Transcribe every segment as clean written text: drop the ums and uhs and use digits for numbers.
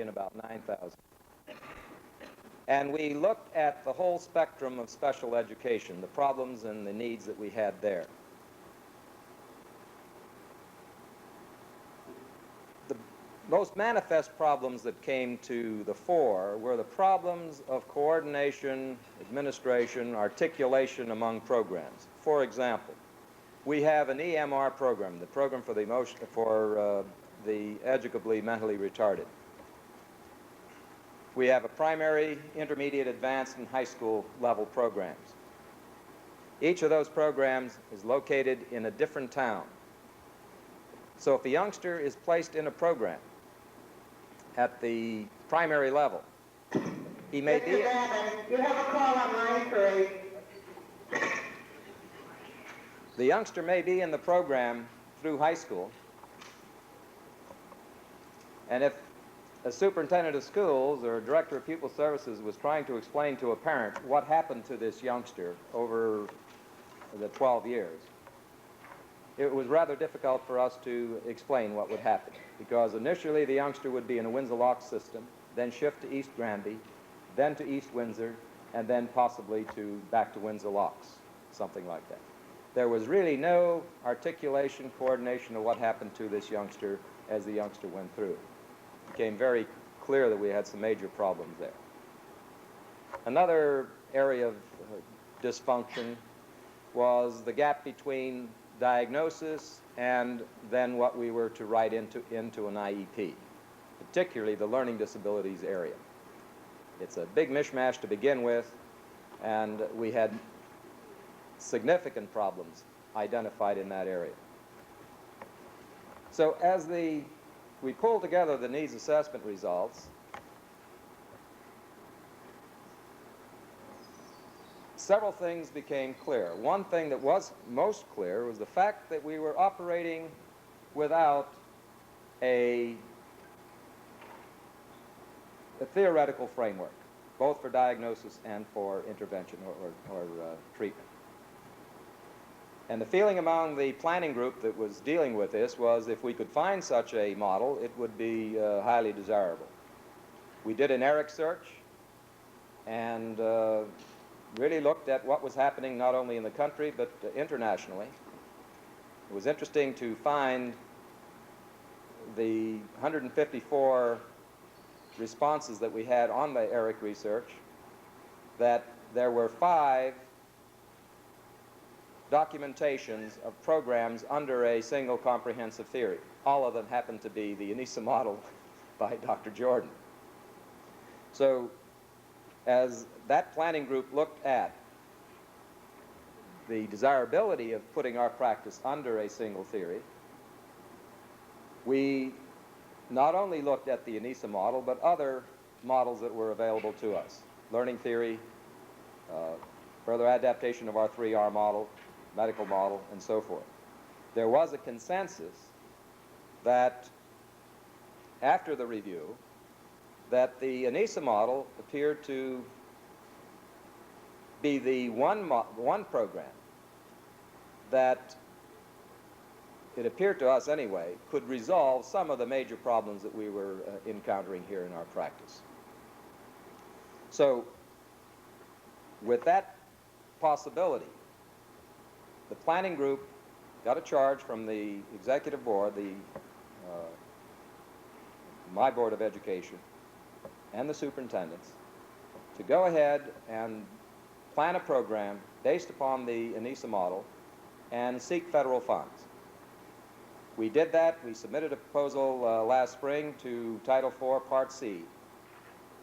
in about 9,000. And we looked at the whole spectrum of special education, the problems and the needs that we had there. The most manifest problems that came to the fore were the problems of coordination, administration, articulation among programs. For example, we have an EMR program, the program for the educably mentally retarded. We have a primary, intermediate, advanced, and high school level programs. Each of those programs is located in a different town. So if a youngster is placed in a program at the primary level, he may be... You have a call on line 3. The youngster may be in the program through high school, and if a superintendent of schools or a director of pupil services was trying to explain to a parent what happened to this youngster over the 12 years, it was rather difficult for us to explain what would happen, because initially the youngster would be in a Windsor-Locks system, then shift to East Granby, then to East Windsor, and then possibly back to Windsor-Locks, something like that. There was really no articulation, coordination of what happened to this youngster as the youngster went through. It became very clear that we had some major problems there. Another area of dysfunction was the gap between diagnosis and then what we were to write into an IEP, particularly the learning disabilities area. It's a big mishmash to begin with, and we had significant problems identified in that area. So as we pulled together the needs assessment results, several things became clear. One thing that was most clear was the fact that we were operating without a theoretical framework, both for diagnosis and for intervention or treatment. And the feeling among the planning group that was dealing with this was if we could find such a model, it would be highly desirable. We did an ERIC search and really looked at what was happening not only in the country but internationally. It was interesting to find the 154 responses that we had on the ERIC research, that there were 5 documentations of programs under a single comprehensive theory. All of them happened to be the ANISA model by Dr. Jordan. So as that planning group looked at the desirability of putting our practice under a single theory, we not only looked at the ANISA model, but other models that were available to us. Learning theory, further adaptation of our 3R model, medical model, and so forth. There was a consensus that after the review that the ANISA model appeared to be the one program that, it appeared to us anyway, could resolve some of the major problems that we were encountering here in our practice. So with that possibility, the planning group got a charge from the executive board, my Board of Education, and the superintendents to go ahead and plan a program based upon the ANISA model and seek federal funds. We did that. We submitted a proposal last spring to Title IV, Part C,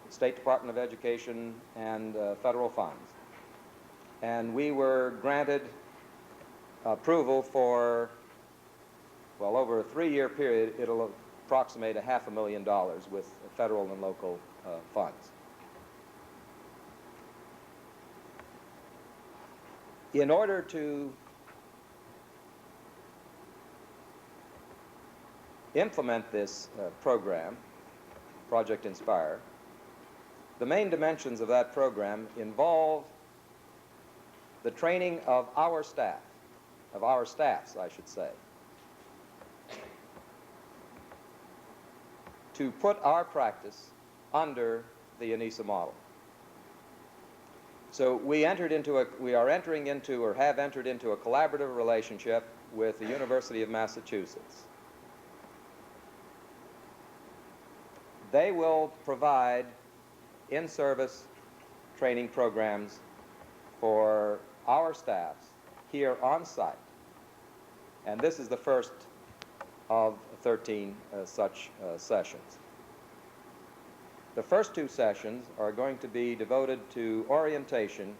State Department of Education and federal funds. And we were granted approval for, well, over a 3-year period. It'll approximate $500,000 with federal and local funds. In order to implement this program, Project Inspire, the main dimensions of that program involve the training of our staff, I should say. to put our practice under the ANISA model. So we are entering into, or have entered into, a collaborative relationship with the University of Massachusetts. They will provide in-service training programs for our staffs here on site. And this is the first of 13 such sessions. The first 2 sessions are going to be devoted to orientation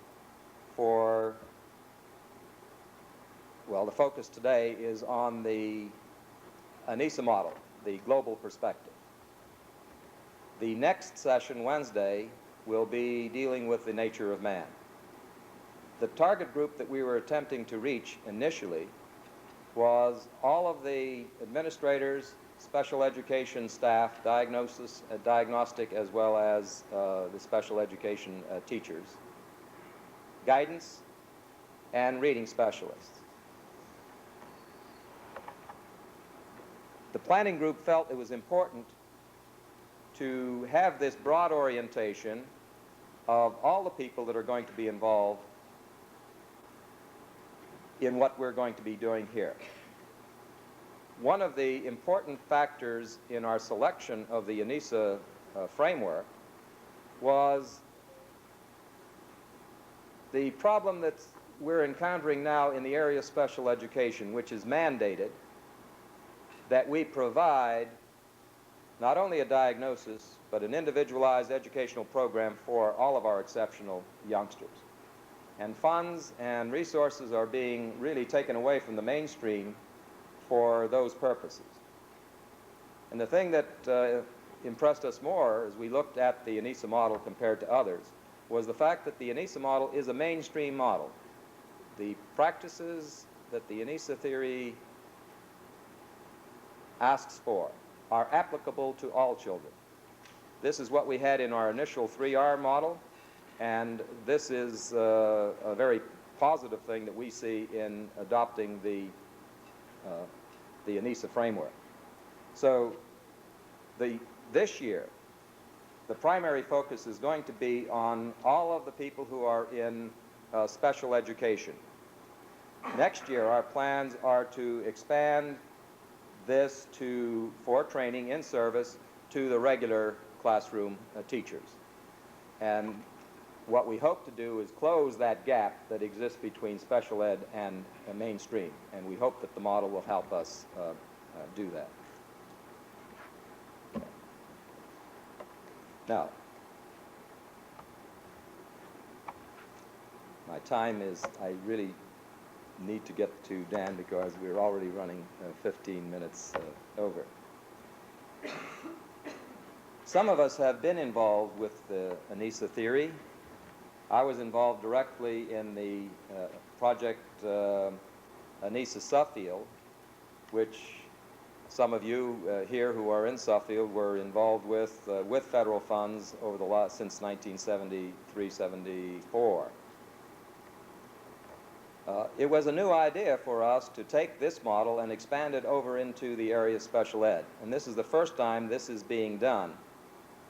for, well, the focus today is on the ANISA model, the global perspective. The next session, Wednesday, will be dealing with the nature of man. The target group that we were attempting to reach initially was all of the administrators, special education staff, diagnostic, as well as the special education teachers, guidance, and reading specialists. The planning group felt it was important to have this broad orientation of all the people that are going to be involved in what we're going to be doing here. One of the important factors in our selection of the ANISA framework was the problem that we're encountering now in the area of special education, which is mandated that we provide not only a diagnosis, but an individualized educational program for all of our exceptional youngsters. And funds and resources are being really taken away from the mainstream for those purposes. And the thing that impressed us more as we looked at the ANISA model compared to others was the fact that the ANISA model is a mainstream model. The practices that the ANISA theory asks for are applicable to all children. This is what we had in our initial 3R model, and this is a very positive thing that we see in adopting the ANISA framework. So this year, the primary focus is going to be on all of the people who are in special education. Next year, our plans are to expand this for training in service to the regular classroom teachers. And what we hope to do is close that gap that exists between special ed and mainstream, and we hope that the model will help us do that. Now, my time is, I really need to get to Dan because we're already running 15 minutes over. Some of us have been involved with the ANISA theory. I was involved directly in the project ANISA Suffield, which some of you here who are in Suffield were involved with federal funds over since 1973-74. It was a new idea for us to take this model and expand it over into the area of special ed. And this is the first time this is being done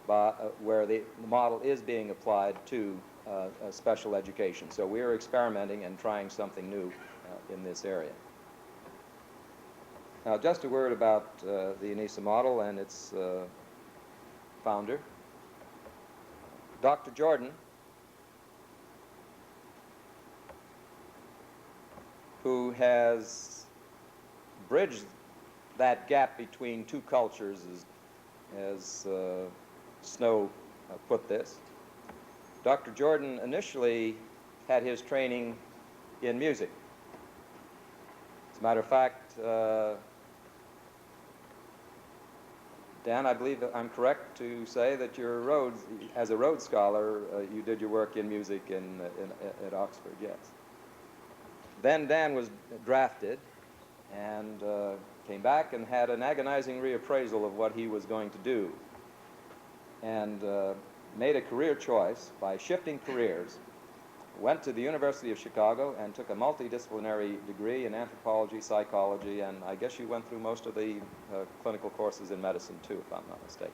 where the model is being applied to special education. So we are experimenting and trying something new in this area. Now, just a word about the ANISA model and its founder, Dr. Jordan, who has bridged that gap between two cultures, as Snow put this. Dr. Jordan initially had his training in music. As a matter of fact, Dan, I believe that I'm correct to say that as a Rhodes Scholar, you did your work in music at Oxford, yes. Then Dan was drafted and came back and had an agonizing reappraisal of what he was going to do, and made a career choice by shifting careers went to the University of Chicago and took a multidisciplinary degree in anthropology, psychology, and I guess you went through most of the clinical courses in medicine too, if I'm not mistaken.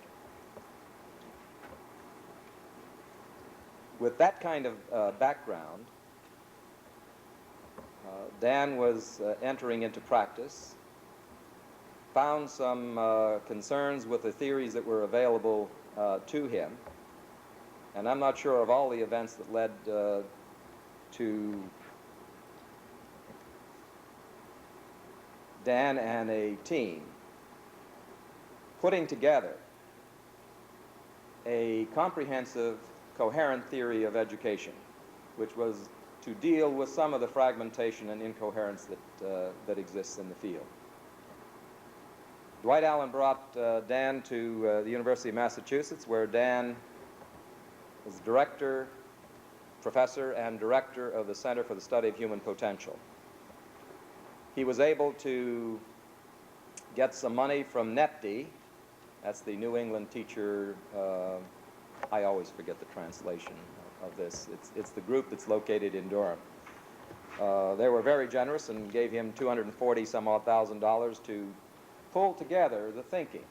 With that kind of background, Dan was entering into practice, found some concerns with the theories that were available to him, and I'm not sure of all the events that led to Dan and a team putting together a comprehensive, coherent theory of education, which was to deal with some of the fragmentation and incoherence that exists in the field. Dwight Allen brought Dan to the University of Massachusetts, where Dan was professor and director of the Center for the Study of Human Potential. He was able to get some money from NEPD, that's the New England Teacher, I always forget the translation of this. It's the group that's located in Durham. They were very generous and gave him $240 some odd thousand to pull together the thinking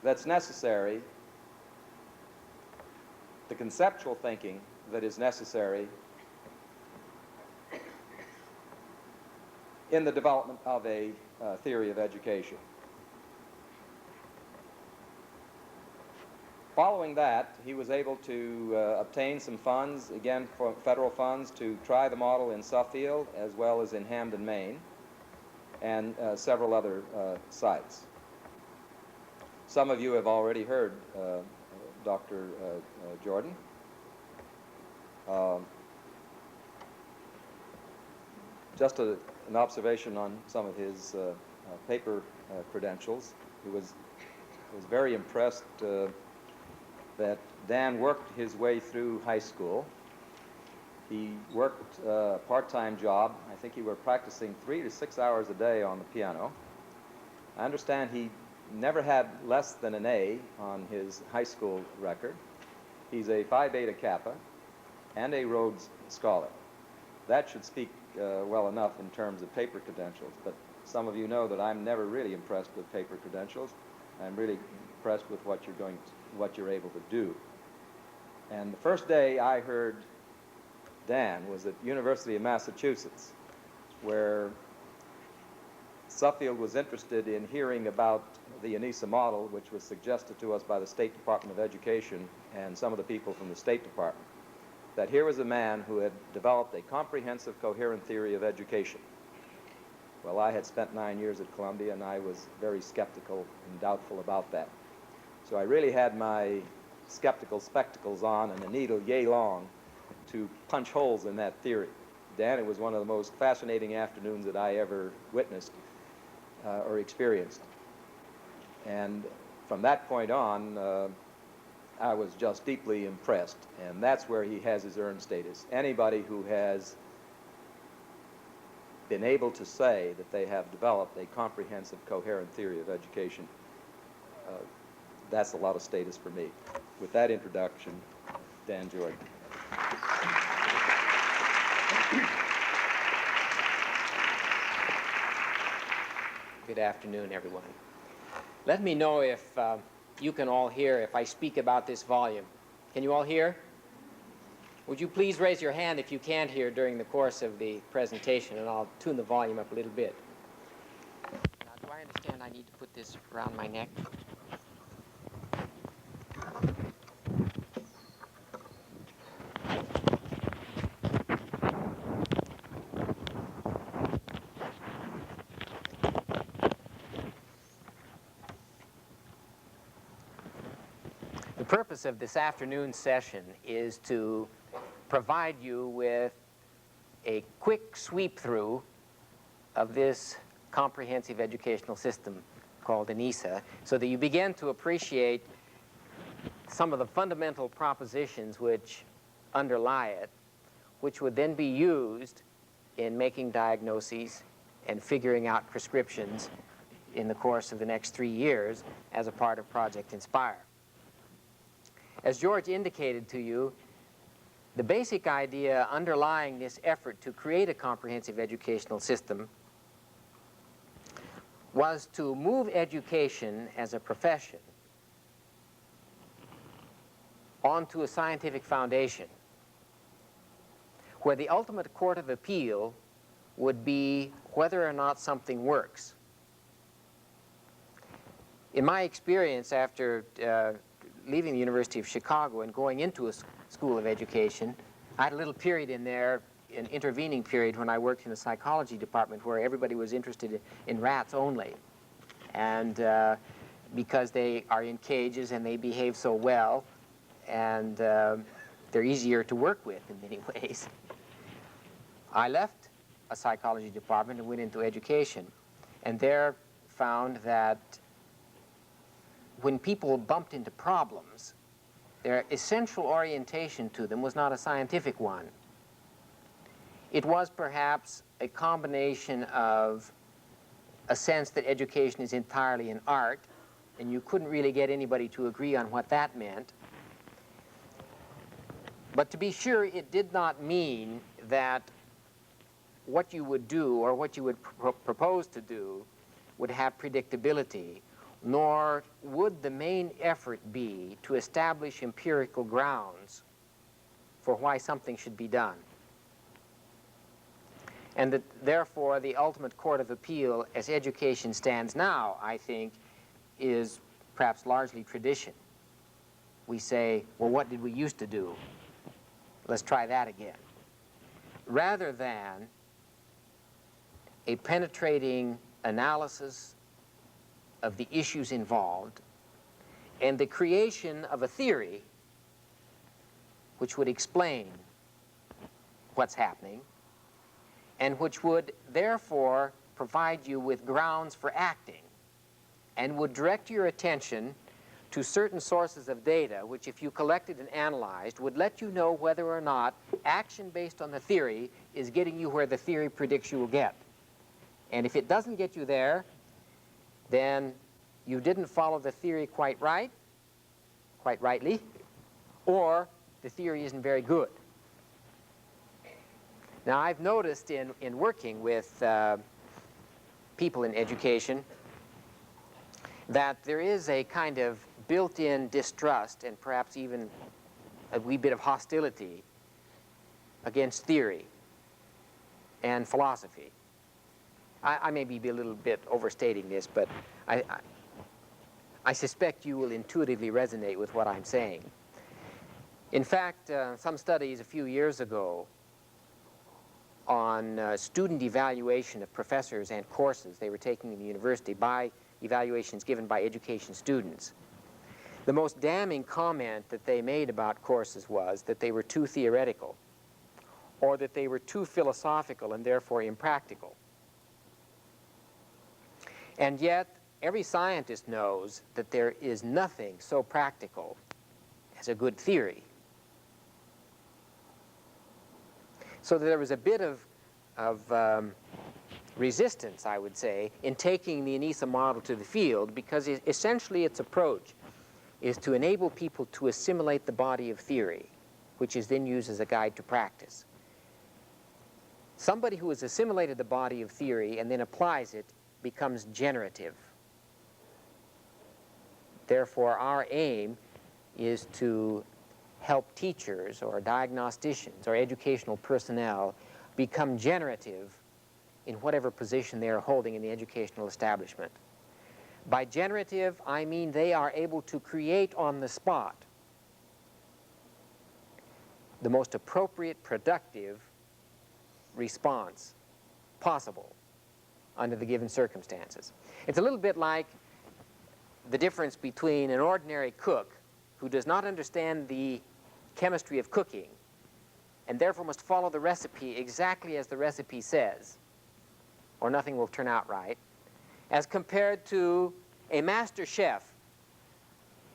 that's necessary, the conceptual thinking that is necessary in the development of a theory of education. Following that, he was able to obtain some funds, again, federal funds, to try the model in Suffield as well as in Hamden, Maine, and several other sites. Some of you have already heard Dr. Jordan. Just an observation on some of his paper credentials. He was very impressed that Dan worked his way through high school. He worked a part-time job. I think he were practicing 3 to 6 hours a day on the piano. I understand he never had less than an A on his high school record. He's a Phi Beta Kappa and a Rhodes Scholar. That should speak well enough in terms of paper credentials, but some of you know that I'm never really impressed with paper credentials. I'm really impressed with what you're able to do. And the first day I heard Dan was at University of Massachusetts, where Suffield was interested in hearing about the ANISA model, which was suggested to us by the State Department of Education and some of the people from the State Department, that here was a man who had developed a comprehensive, coherent theory of education. Well, I had spent 9 years at Columbia, and I was very skeptical and doubtful about that. So I really had my skeptical spectacles on and a needle yay long to punch holes in that theory. Dan, it was one of the most fascinating afternoons that I ever witnessed or experienced. And from that point on, I was just deeply impressed. And that's where he has his earned status. Anybody who has been able to say that they have developed a comprehensive, coherent theory of education, that's a lot of status for me. With that introduction, Dan Jordan. Good afternoon, everyone. Let me know if you can all hear if I speak about this volume. Can you all hear? Would you please raise your hand if you can't hear during the course of the presentation, and I'll tune the volume up a little bit. Now, do I understand I need to put this around my neck? The purpose of this afternoon session is to provide you with a quick sweep through of this comprehensive educational system called ANISA, so that you begin to appreciate some of the fundamental propositions which underlie it, which would then be used in making diagnoses and figuring out prescriptions in the course of the next 3 years as a part of Project Inspire. As George indicated to you, The basic idea underlying this effort to create a comprehensive educational system was to move education as a profession onto a scientific foundation where the ultimate court of appeal would be whether or not something works. In my experience after leaving the University of Chicago and going into a school of education, I had a little period in there, an intervening period when I worked in the psychology department where everybody was interested in rats only. And because they are in cages and they behave so well, and they're easier to work with in many ways. I left a psychology department and went into education, and there found that when people bumped into problems, their essential orientation to them was not a scientific one. It was perhaps a combination of a sense that education is entirely an art, and you couldn't really get anybody to agree on what that meant. But to be sure, it did not mean that what you would do or what you would propose to do would have predictability, nor would the main effort be to establish empirical grounds for why something should be done. And that, therefore, the ultimate court of appeal, as education stands now, I think, is perhaps largely tradition. We say, well, what did we used to do? Let's try that again. Rather than a penetrating analysis of the issues involved and the creation of a theory which would explain what's happening and which would therefore provide you with grounds for acting and would direct your attention to certain sources of data which, if you collected and analyzed, would let you know whether or not action based on the theory is getting you where the theory predicts you will get. And if it doesn't get you there, then you didn't follow the theory quite rightly, or the theory isn't very good. Now, I've noticed in working with people in education that there is a kind of built-in distrust and perhaps even a wee bit of hostility against theory and philosophy. I may be a little bit overstating this, but I suspect you will intuitively resonate with what I'm saying. In fact, some studies a few years ago on student evaluation of professors and courses they were taking in the university by evaluations given by education students. The most damning comment that they made about courses was that they were too theoretical, or that they were too philosophical and therefore impractical. And yet, every scientist knows that there is nothing so practical as a good theory. So there was a bit of resistance, I would say, in taking the ANISA model to the field, because essentially its approach is to enable people to assimilate the body of theory, which is then used as a guide to practice. Somebody who has assimilated the body of theory and then applies it becomes generative. Therefore, our aim is to help teachers or diagnosticians or educational personnel become generative in whatever position they are holding in the educational establishment. By generative, I mean they are able to create on the spot the most appropriate, productive response possible under the given circumstances. It's a little bit like the difference between an ordinary cook who does not understand the chemistry of cooking and therefore must follow the recipe exactly as the recipe says, or nothing will turn out right, as compared to a master chef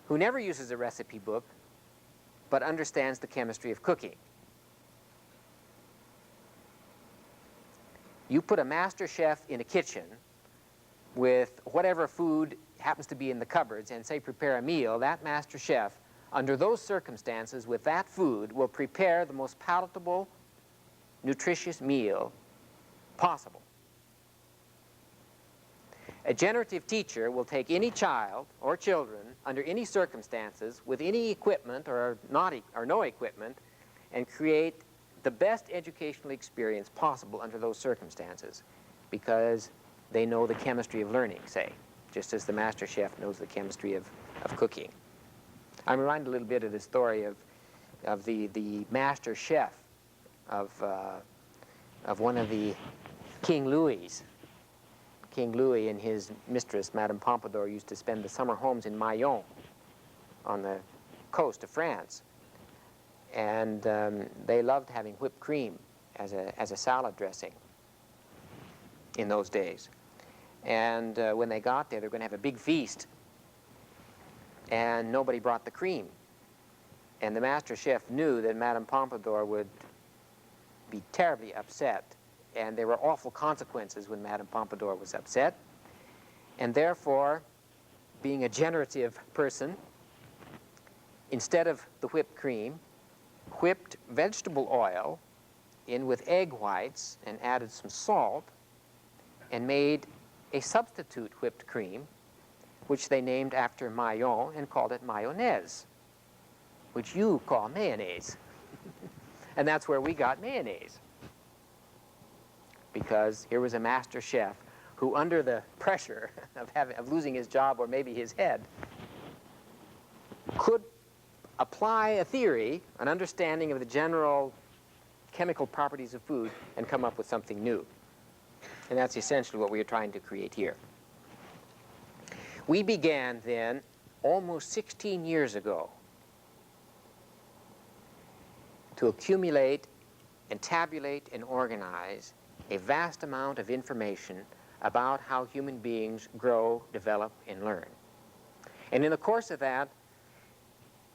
who never uses a recipe book but understands the chemistry of cooking. You put a master chef in a kitchen with whatever food happens to be in the cupboards and say prepare a meal, that master chef under those circumstances, with that food, will prepare the most palatable, nutritious meal possible. A generative teacher will take any child or children under any circumstances with any equipment or no equipment and create the best educational experience possible under those circumstances, because they know the chemistry of learning, say, just as the master chef knows the chemistry of cooking. I'm reminded a little bit of the story of the master chef of one of the King Louis. King Louis and his mistress, Madame Pompadour, used to spend the summer homes in Mayenne on the coast of France. And they loved having whipped cream as a salad dressing in those days. And when they got there, they were going to have a big feast. And nobody brought the cream. And the master chef knew that Madame Pompadour would be terribly upset. And there were awful consequences when Madame Pompadour was upset. And therefore, being a generative person, instead of the whipped cream, whipped vegetable oil in with egg whites and added some salt and made a substitute whipped cream, which they named after Mayenne and called it mayonnaise, which you call mayonnaise. And that's where we got mayonnaise. Because here was a master chef who, under the pressure of losing his job or maybe his head, could apply a theory, an understanding of the general chemical properties of food, and come up with something new. And that's essentially what we are trying to create here. We began then, almost 16 years ago, to accumulate and tabulate and organize a vast amount of information about how human beings grow, develop, and learn. And in the course of that,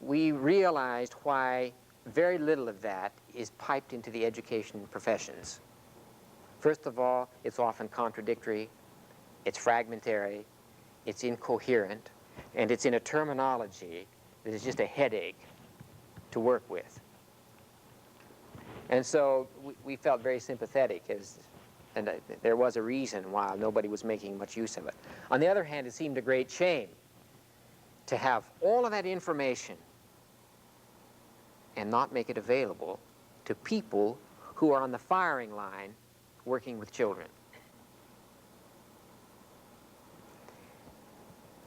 we realized why very little of that is piped into the education professions. First of all, it's often contradictory, it's fragmentary, it's incoherent, and it's in a terminology that is just a headache to work with. And so we felt very sympathetic, and there was a reason why nobody was making much use of it. On the other hand, it seemed a great shame to have all of that information and not make it available to people who are on the firing line working with children.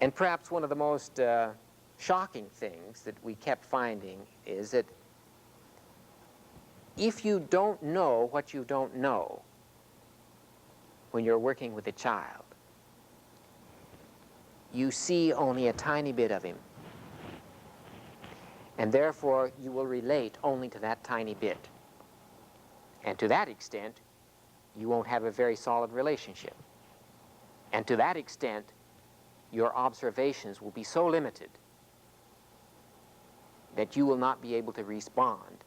And perhaps one of the most shocking things that we kept finding is that if you don't know what you don't know when you're working with a child, you see only a tiny bit of him. And therefore, you will relate only to that tiny bit. And to that extent, you won't have a very solid relationship. And to that extent, your observations will be so limited that you will not be able to respond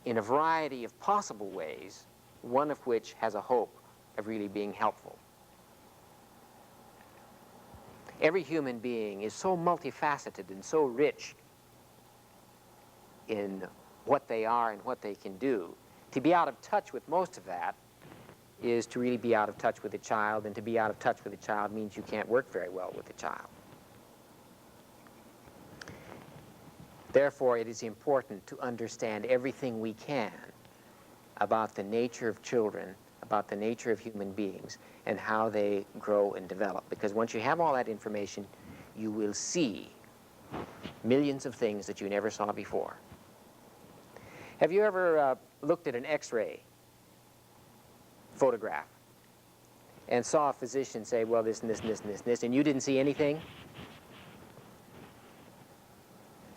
in a variety of possible ways, one of which has a hope of really being helpful. Every human being is so multifaceted and so rich in what they are and what they can do. To be out of touch with most of that is to really be out of touch with a child, and to be out of touch with a child means you can't work very well with a child. Therefore, it is important to understand everything we can about the nature of children, about the nature of human beings, and how they grow and develop. Because once you have all that information, you will see millions of things that you never saw before. Have you ever looked at an X-ray photograph and saw a physician say, well, this and this and this and this and this, and you didn't see anything?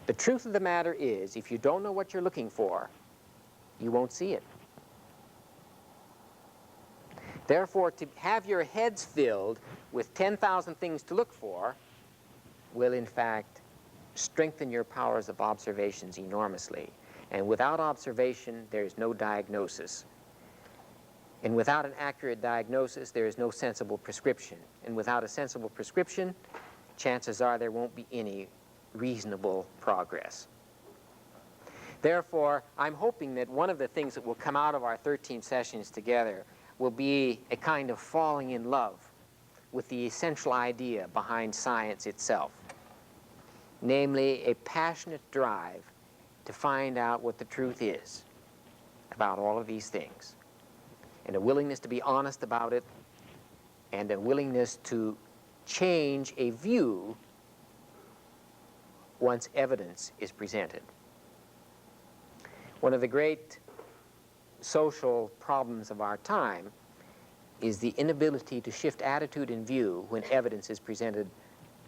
The truth of the matter is, if you don't know what you're looking for, you won't see it. Therefore, to have your heads filled with 10,000 things to look for will, in fact, strengthen your powers of observations enormously. And without observation, there is no diagnosis. And without an accurate diagnosis, there is no sensible prescription. And without a sensible prescription, chances are there won't be any reasonable progress. Therefore, I'm hoping that one of the things that will come out of our 13 sessions together will be a kind of falling in love with the essential idea behind science itself, namely a passionate drive to find out what the truth is about all of these things, and a willingness to be honest about it, and a willingness to change a view once evidence is presented. One of the great social problems of our time is the inability to shift attitude and view when evidence is presented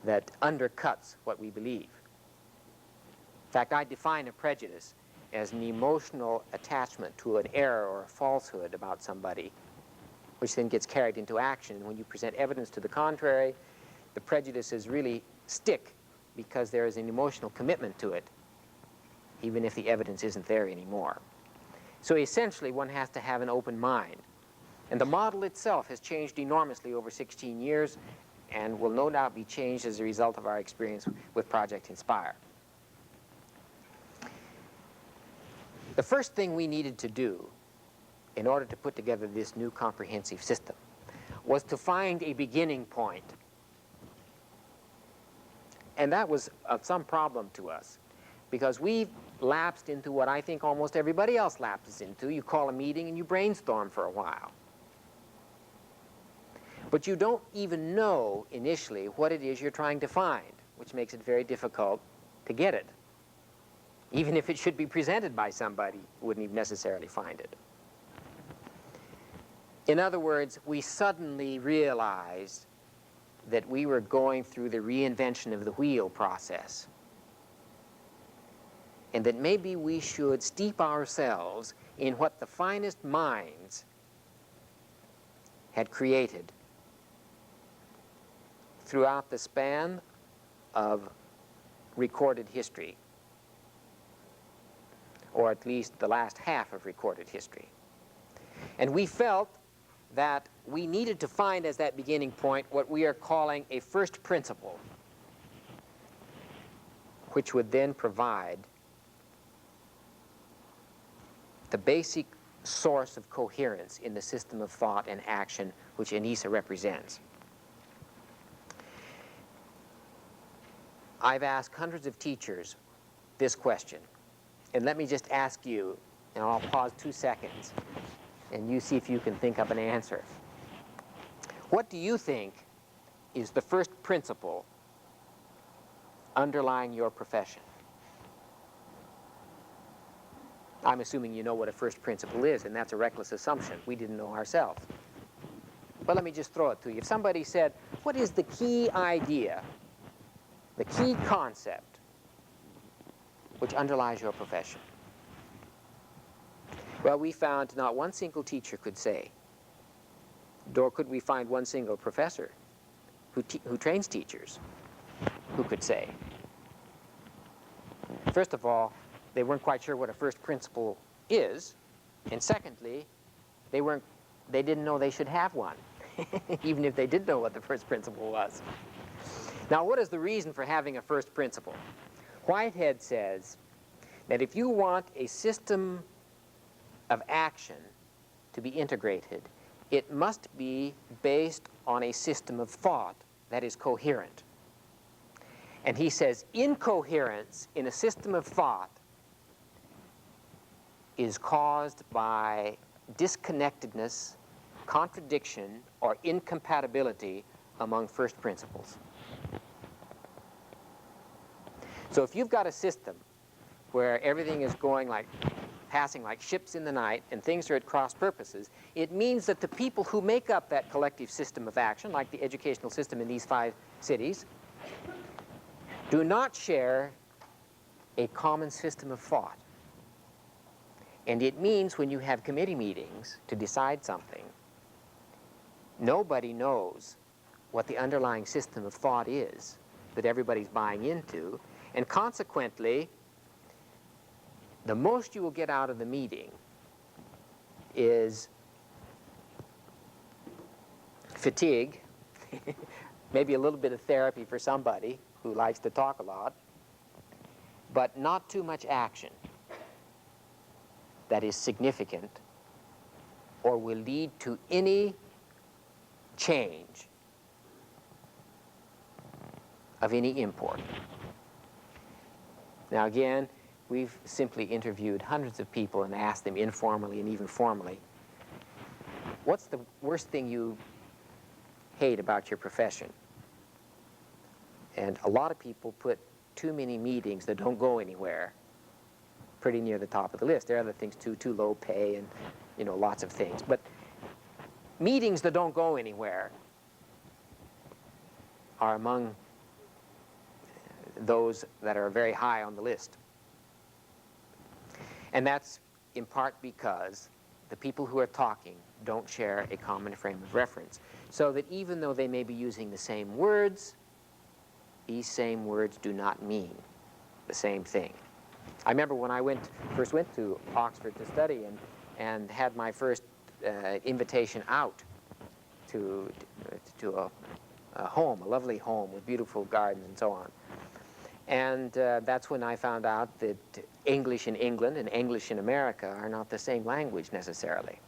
that undercuts what we believe. In fact, I define a prejudice as an emotional attachment to an error or a falsehood about somebody, which then gets carried into action. When you present evidence to the contrary, the prejudices really stick because there is an emotional commitment to it, even if the evidence isn't there anymore. So essentially, one has to have an open mind. And the model itself has changed enormously over 16 years and will no doubt be changed as a result of our experience with Project Inspire. The first thing we needed to do in order to put together this new comprehensive system was to find a beginning point. And that was of some problem to us, because we've lapsed into what I think almost everybody else lapses into. You call a meeting and you brainstorm for a while. But you don't even know initially what it is you're trying to find, which makes it very difficult to get it. Even if it should be presented by somebody, you wouldn't even necessarily find it. In other words, we suddenly realized that we were going through the reinvention of the wheel process, and that maybe we should steep ourselves in what the finest minds had created throughout the span of recorded history, or at least the last half of recorded history. And we felt that we needed to find as that beginning point what we are calling a first principle, which would then provide the basic source of coherence in the system of thought and action which ENISA represents. I've asked hundreds of teachers this question, and let me just ask you, and I'll pause 2 seconds, and you see if you can think up an answer. What do you think is the first principle underlying your profession? I'm assuming you know what a first principle is, and that's a reckless assumption. We didn't know ourselves. But let me just throw it to you. If somebody said, what is the key idea, the key concept which underlies your profession? Well, we found not one single teacher could say, nor could we find one single professor who trains teachers who could say. First of all, they weren't quite sure what a first principle is, and secondly, they didn't know they should have one, even if they did know what the first principle was. Now, what is the reason for having a first principle? Whitehead says that if you want a system of action to be integrated, it must be based on a system of thought that is coherent. And he says incoherence in a system of thought is caused by disconnectedness, contradiction, or incompatibility among first principles. So if you've got a system where everything is going like, passing like ships in the night and things are at cross purposes, it means that the people who make up that collective system of action, like the educational system in these 5 cities, do not share a common system of thought. And it means when you have committee meetings to decide something, nobody knows what the underlying system of thought is that everybody's buying into, and consequently, the most you will get out of the meeting is fatigue, maybe a little bit of therapy for somebody who likes to talk a lot, but not too much action. that is significant or will lead to any change of any import. Now again, we've simply interviewed hundreds of people and asked them informally and even formally, what's the worst thing you hate about your profession? And a lot of people put too many meetings that don't go anywhere pretty near the top of the list. There are other things too low pay and, you know, lots of things. But meetings that don't go anywhere are among those that are very high on the list. And that's in part because the people who are talking don't share a common frame of reference. So that even though they may be using the same words, these same words do not mean the same thing. I remember when I first went to Oxford to study and had my first invitation out to a home, a lovely home with beautiful gardens and so on. And that's when I found out that English in England and English in America are not the same language necessarily.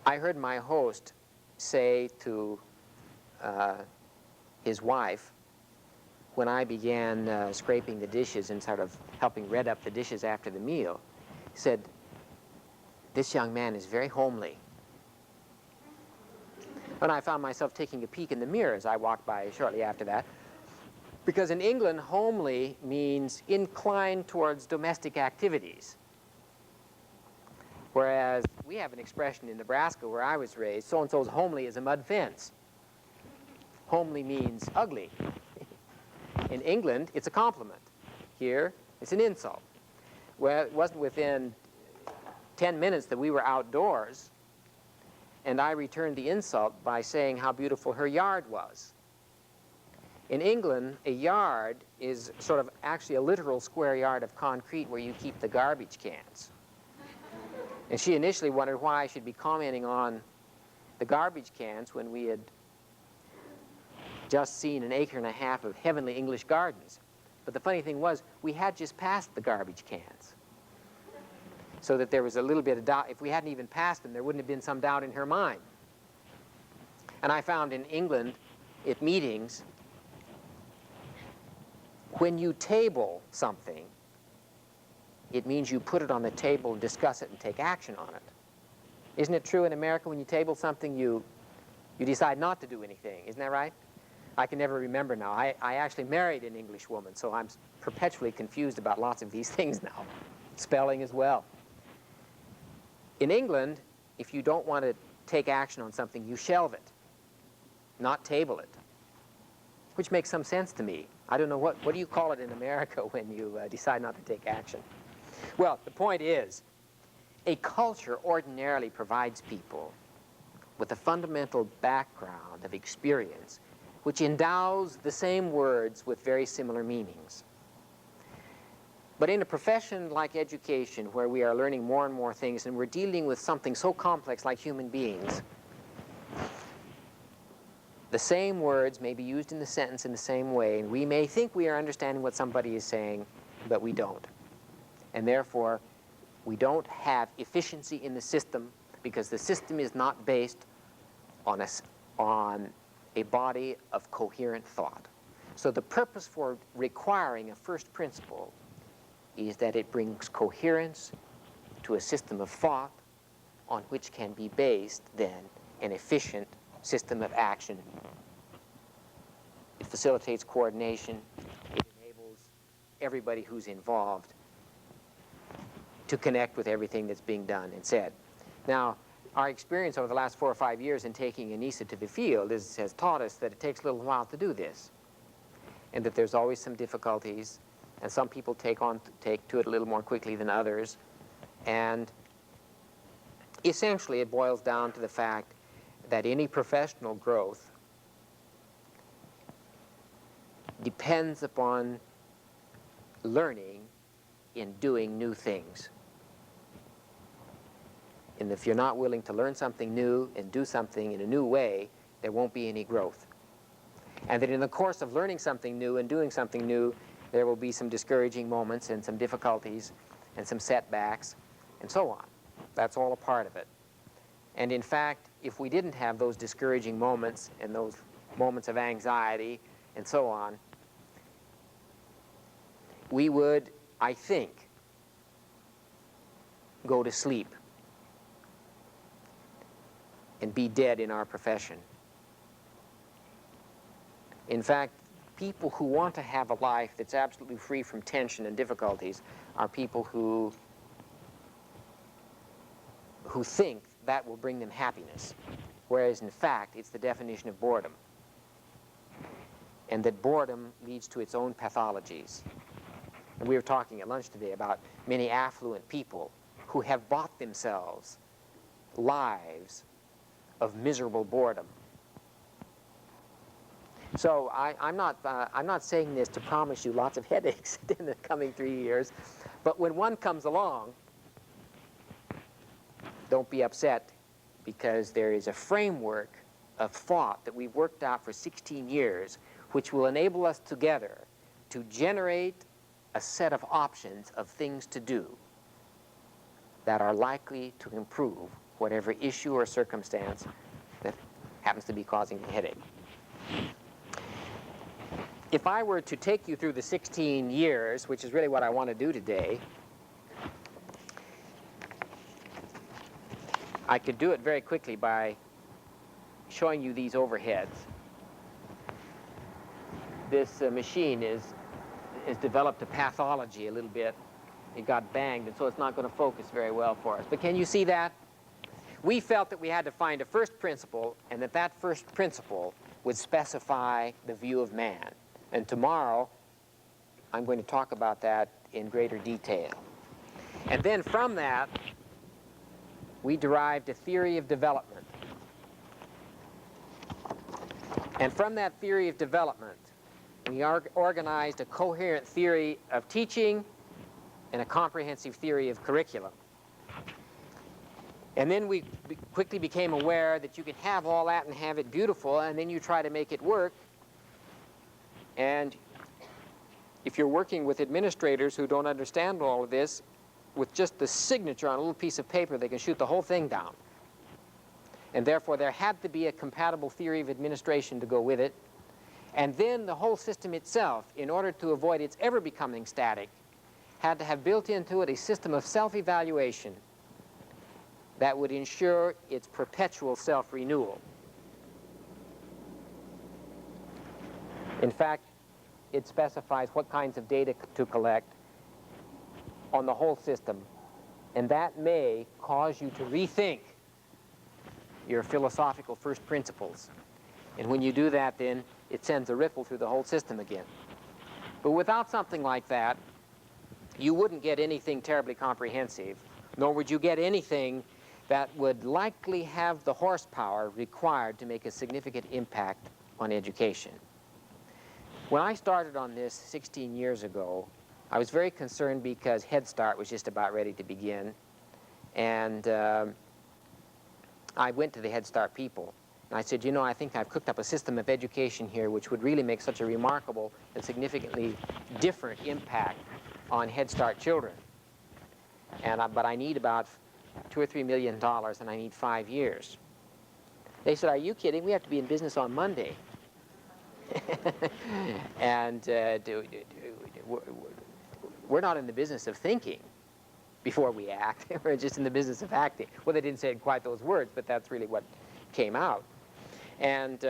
I heard my host say to his wife, when I began scraping the dishes and sort of helping red up the dishes after the meal, he said, "This young man is very homely." And I found myself taking a peek in the mirror as I walked by shortly after that, because in England, homely means inclined towards domestic activities. Whereas we have an expression in Nebraska where I was raised, so-and-so's homely as a mud fence. Homely means ugly. In England, it's a compliment. Here, it's an insult. Well, it wasn't within 10 minutes that we were outdoors, and I returned the insult by saying how beautiful her yard was. In England, a yard is sort of actually a literal square yard of concrete where you keep the garbage cans. And she initially wondered why I should be commenting on the garbage cans when we had just seen an acre and a half of heavenly English gardens. But the funny thing was, we had just passed the garbage cans. So that there was a little bit of doubt. If we hadn't even passed them, there wouldn't have been some doubt in her mind. And I found in England, at meetings, when you table something, it means you put it on the table and discuss it and take action on it. Isn't it true in America when you table something, you decide not to do anything? Isn't that right? I can never remember now. I actually married an English woman, so I'm perpetually confused about lots of these things now. Spelling as well. In England, if you don't want to take action on something, you shelve it, not table it, which makes some sense to me. I don't know, what do you call it in America when you decide not to take action? Well, the point is, a culture ordinarily provides people with a fundamental background of experience which endows the same words with very similar meanings. But in a profession like education, where we are learning more and more things and we're dealing with something so complex like human beings, the same words may be used in the sentence in the same way, and we may think we are understanding what somebody is saying, but we don't. And therefore, we don't have efficiency in the system because the system is not based on a body of coherent thought. So the purpose for requiring a first principle is that it brings coherence to a system of thought on which can be based, then, an efficient system of action. It facilitates coordination. It enables everybody who's involved to connect with everything that's being done and said. Now, our experience over the last 4 or 5 years in taking ANISA to the field has taught us that it takes a little while to do this, and that there's always some difficulties, and some people take to it a little more quickly than others. And essentially, it boils down to the fact that any professional growth depends upon learning in doing new things. And if you're not willing to learn something new and do something in a new way, there won't be any growth. And that in the course of learning something new and doing something new, there will be some discouraging moments and some difficulties, and some setbacks and so on. That's all a part of it. And in fact, if we didn't have those discouraging moments and those moments of anxiety and so on, we would, I think, go to sleep and be dead in our profession. In fact, people who want to have a life that's absolutely free from tension and difficulties are people who think that will bring them happiness, whereas in fact it's the definition of boredom, and that boredom leads to its own pathologies. And we were talking at lunch today about many affluent people who have bought themselves lives of miserable boredom. So I'm not saying this to promise you lots of headaches in the coming 3 years, but when one comes along, don't be upset, because there is a framework of thought that we've worked out for 16 years which will enable us together to generate a set of options of things to do that are likely to improve whatever issue or circumstance that happens to be causing the headache. If I were to take you through the 16 years, which is really what I want to do today, I could do it very quickly by showing you these overheads. This machine is developed a pathology a little bit. It got banged, and so it's not going to focus very well for us. But can you see that? We felt that we had to find a first principle, and that first principle would specify the view of man. And tomorrow, I'm going to talk about that in greater detail. And then from that, we derived a theory of development. And from that theory of development, we organized a coherent theory of teaching and a comprehensive theory of curriculum. And then we quickly became aware that you can have all that and have it beautiful, and then you try to make it work. And if you're working with administrators who don't understand all of this, with just the signature on a little piece of paper, they can shoot the whole thing down. And therefore, there had to be a compatible theory of administration to go with it. And then the whole system itself, in order to avoid its ever becoming static, had to have built into it a system of self-evaluation that would ensure its perpetual self-renewal. In fact, it specifies what kinds of data to collect on the whole system, and that may cause you to rethink your philosophical first principles. And when you do that, then it sends a ripple through the whole system again. But without something like that, you wouldn't get anything terribly comprehensive, nor would you get anything that would likely have the horsepower required to make a significant impact on education. When I started on this 16 years ago, I was very concerned because Head Start was just about ready to begin. And I went to the Head Start people, and I said, you know, I think I've cooked up a system of education here which would really make such a remarkable and significantly different impact on Head Start children. But I need about $2 or $3 million, and I need 5 years. They said, are you kidding? We have to be in business on Monday. And we're not in the business of thinking before we act. We're just in the business of acting. Well, they didn't say it quite those words, but that's really what came out. And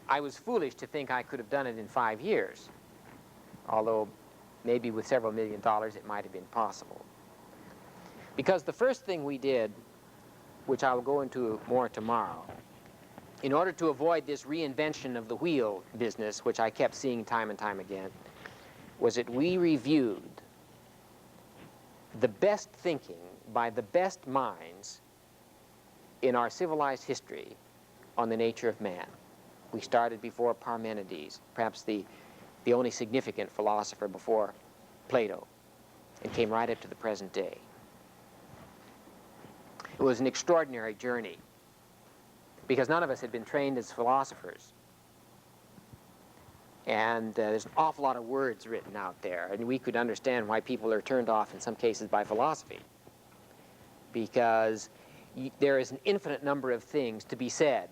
I was foolish to think I could have done it in 5 years, although maybe with several $1 million it might have been possible. Because the first thing we did, which I will go into more tomorrow, in order to avoid this reinvention of the wheel business, which I kept seeing time and time again, was that we reviewed the best thinking by the best minds in our civilized history on the nature of man. We started before Parmenides, perhaps the only significant philosopher before Plato, and came right up to the present day. It was an extraordinary journey, because none of us had been trained as philosophers. And there's an awful lot of words written out there, and we could understand why people are turned off in some cases by philosophy, because there is an infinite number of things to be said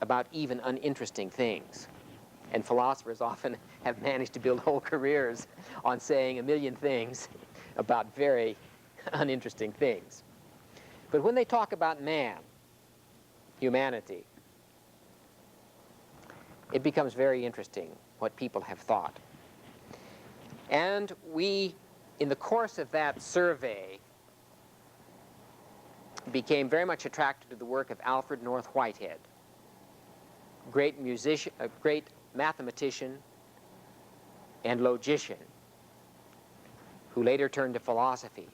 about even uninteresting things. And philosophers often have managed to build whole careers on saying a million things about very uninteresting things. But when they talk about man, humanity, it becomes very interesting what people have thought. And we, in the course of that survey, became very much attracted to the work of Alfred North Whitehead, great musician, a great mathematician and logician, who later turned to philosophy.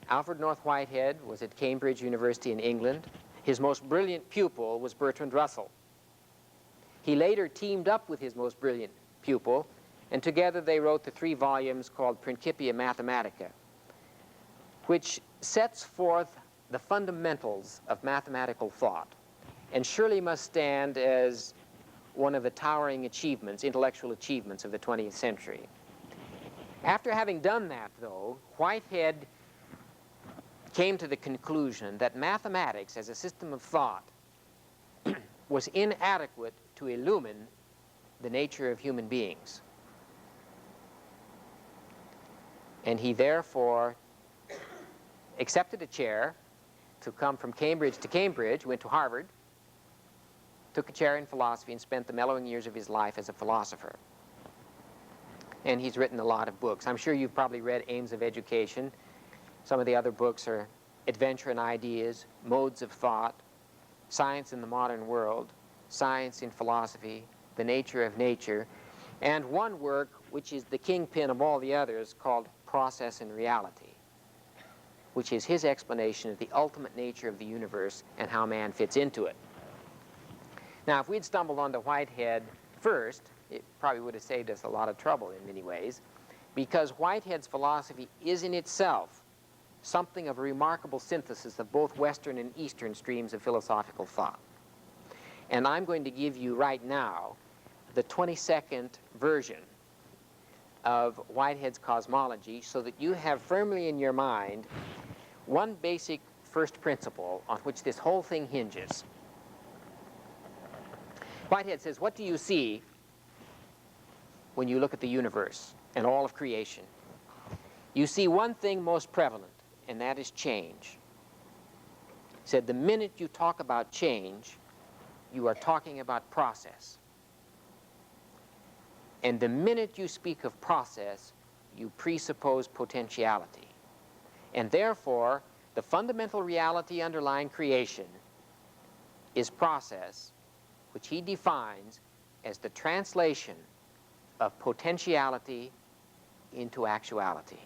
Alfred North Whitehead was at Cambridge University in England. His most brilliant pupil was Bertrand Russell. He later teamed up with his most brilliant pupil, and together they wrote the 3 volumes called Principia Mathematica, which sets forth the fundamentals of mathematical thought, and surely must stand as one of the towering achievements, intellectual achievements of the 20th century. After having done that, though, Whitehead came to the conclusion that mathematics as a system of thought was inadequate to illumine the nature of human beings. And he therefore accepted a chair to come from Cambridge to Cambridge, went to Harvard, took a chair in philosophy, and spent the mellowing years of his life as a philosopher. And he's written a lot of books. I'm sure you've probably read Aims of Education. Some of the other books are Adventure and Ideas, Modes of Thought, Science in the Modern World, Science in Philosophy, The Nature of Nature, and one work which is the kingpin of all the others called Process and Reality, which is his explanation of the ultimate nature of the universe and how man fits into it. Now, if we'd stumbled onto Whitehead first, it probably would have saved us a lot of trouble in many ways, because Whitehead's philosophy is in itself something of a remarkable synthesis of both Western and Eastern streams of philosophical thought. And I'm going to give you right now the 22nd version of Whitehead's cosmology so that you have firmly in your mind one basic first principle on which this whole thing hinges. Whitehead says, what do you see when you look at the universe and all of creation? You see one thing most prevalent, and that is change. He said, the minute you talk about change, you are talking about process. And the minute you speak of process, you presuppose potentiality. And therefore, the fundamental reality underlying creation is process, which he defines as the translation of potentiality into actuality.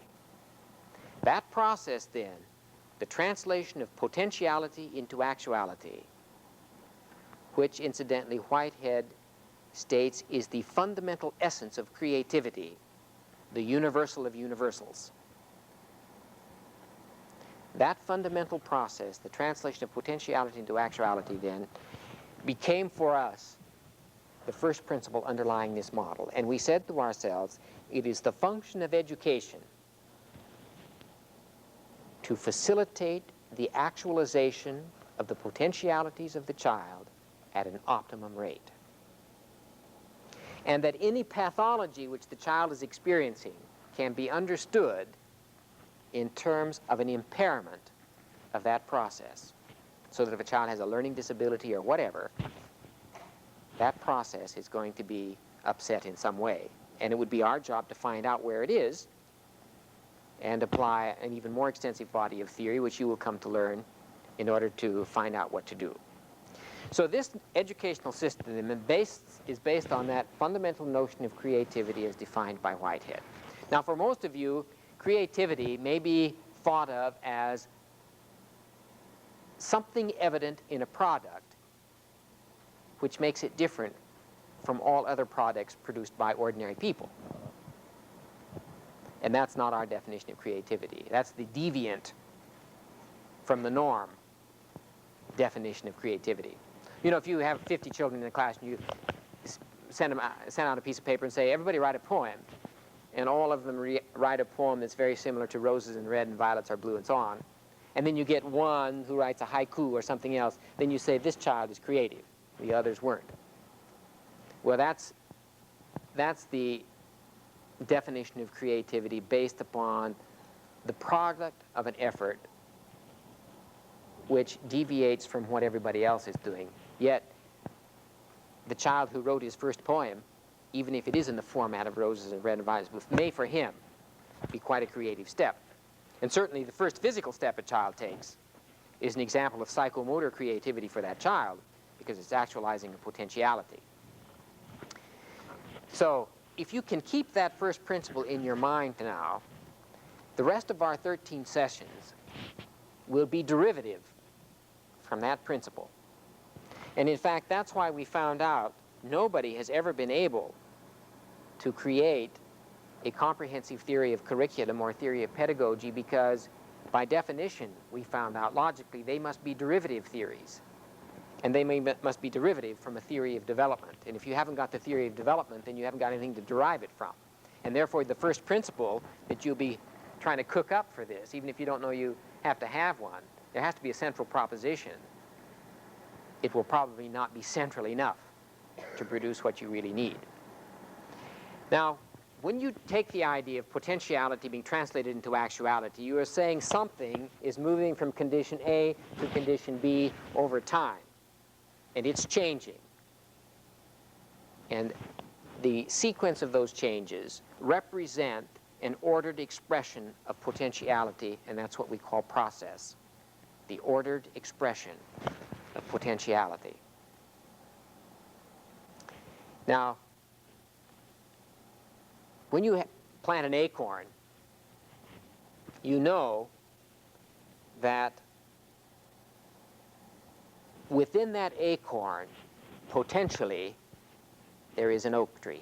That process, then, the translation of potentiality into actuality, which, incidentally, Whitehead states is the fundamental essence of creativity, the universal of universals. That fundamental process, the translation of potentiality into actuality, then, became for us the first principle underlying this model. And we said to ourselves, it is the function of education to facilitate the actualization of the potentialities of the child at an optimum rate. And that any pathology which the child is experiencing can be understood in terms of an impairment of that process. So that if a child has a learning disability or whatever, that process is going to be upset in some way. And it would be our job to find out where it is and apply an even more extensive body of theory, which you will come to learn in order to find out what to do. So this educational system is based on that fundamental notion of creativity as defined by Whitehead. Now, for most of you, creativity may be thought of as something evident in a product which makes it different from all other products produced by ordinary people. And that's not our definition of creativity. That's the deviant from the norm definition of creativity. You know, if you have 50 children in a class and you send out a piece of paper and say, everybody write a poem. And all of them write a poem that's very similar to roses and red and violets are blue and so on. And then you get one who writes a haiku or something else. Then you say, this child is creative. The others weren't. Well, that's the definition of creativity based upon the product of an effort which deviates from what everybody else is doing. Yet, the child who wrote his first poem, even if it is in the format of roses and red and violets, may for him be quite a creative step. And certainly the first physical step a child takes is an example of psychomotor creativity for that child, because it's actualizing a potentiality. So if you can keep that first principle in your mind now, the rest of our 13 sessions will be derivative from that principle. And in fact, that's why we found out nobody has ever been able to create a comprehensive theory of curriculum or theory of pedagogy, because by definition, we found out logically they must be derivative theories. And they must be derivative from a theory of development. And if you haven't got the theory of development, then you haven't got anything to derive it from. And therefore, the first principle that you'll be trying to cook up for this, even if you don't know you have to have one, there has to be a central proposition. It will probably not be central enough to produce what you really need. Now, when you take the idea of potentiality being translated into actuality, you are saying something is moving from condition A to condition B over time. And it's changing. And the sequence of those changes represent an ordered expression of potentiality, and that's what we call process. The ordered expression of potentiality. Now, when you plant an acorn, you know that within that acorn, potentially, there is an oak tree.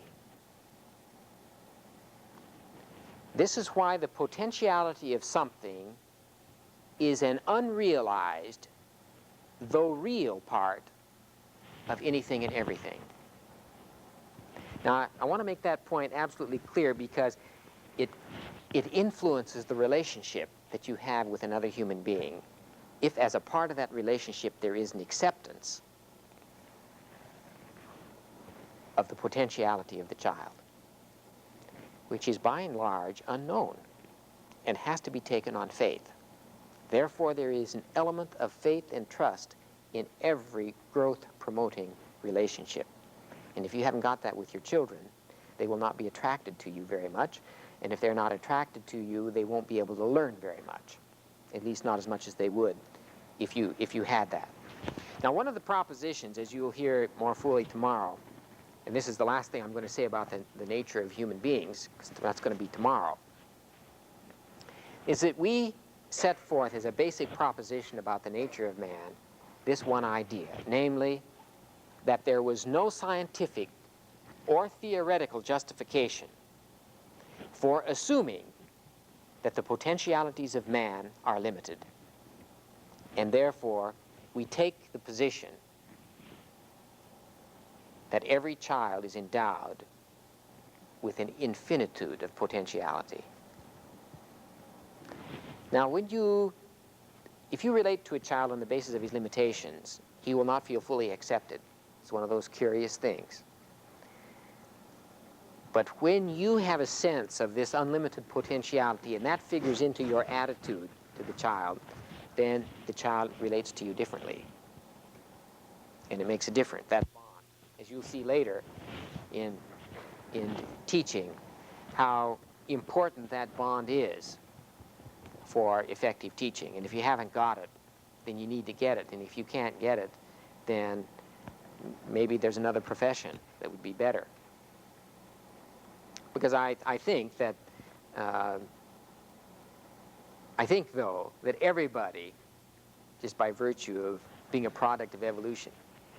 This is why the potentiality of something is an unrealized, though real, part of anything and everything. Now, I want to make that point absolutely clear, because it influences the relationship that you have with another human being. If, as a part of that relationship, there is an acceptance of the potentiality of the child, which is by and large unknown and has to be taken on faith. Therefore, there is an element of faith and trust in every growth-promoting relationship. And if you haven't got that with your children, they will not be attracted to you very much. And if they're not attracted to you, they won't be able to learn very much, at least not as much as they would if you had that. Now, one of the propositions, as you'll hear more fully tomorrow, and this is the last thing I'm going to say about the nature of human beings, because that's going to be tomorrow, is that we set forth as a basic proposition about the nature of man this one idea, namely that there was no scientific or theoretical justification for assuming that the potentialities of man are limited. And therefore, we take the position that every child is endowed with an infinitude of potentiality. Now, if you relate to a child on the basis of his limitations, he will not feel fully accepted. It's one of those curious things. But when you have a sense of this unlimited potentiality, and that figures into your attitude to the child, then the child relates to you differently. And it makes a difference, that bond. As you'll see later in teaching, how important that bond is for effective teaching. And if you haven't got it, then you need to get it. And if you can't get it, then maybe there's another profession that would be better. Because I think that, though, that everybody, just by virtue of being a product of evolution,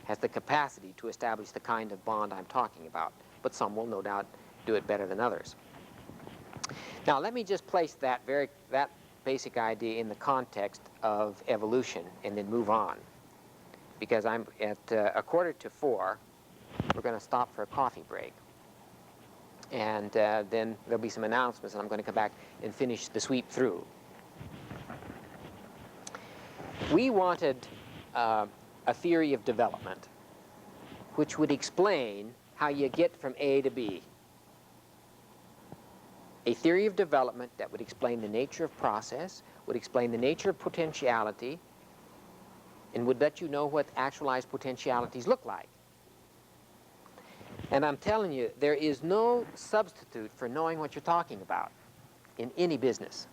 has the capacity to establish the kind of bond I'm talking about. But some will no doubt do it better than others. Now, let me just place that basic idea in the context of evolution and then move on. Because I'm at 3:45, we're going to stop for a coffee break. And then there'll be some announcements, and I'm going to come back and finish the sweep through. We wanted a theory of development which would explain how you get from A to B. A theory of development that would explain the nature of process, would explain the nature of potentiality, and would let you know what actualized potentialities look like. And I'm telling you, there is no substitute for knowing what you're talking about in any business.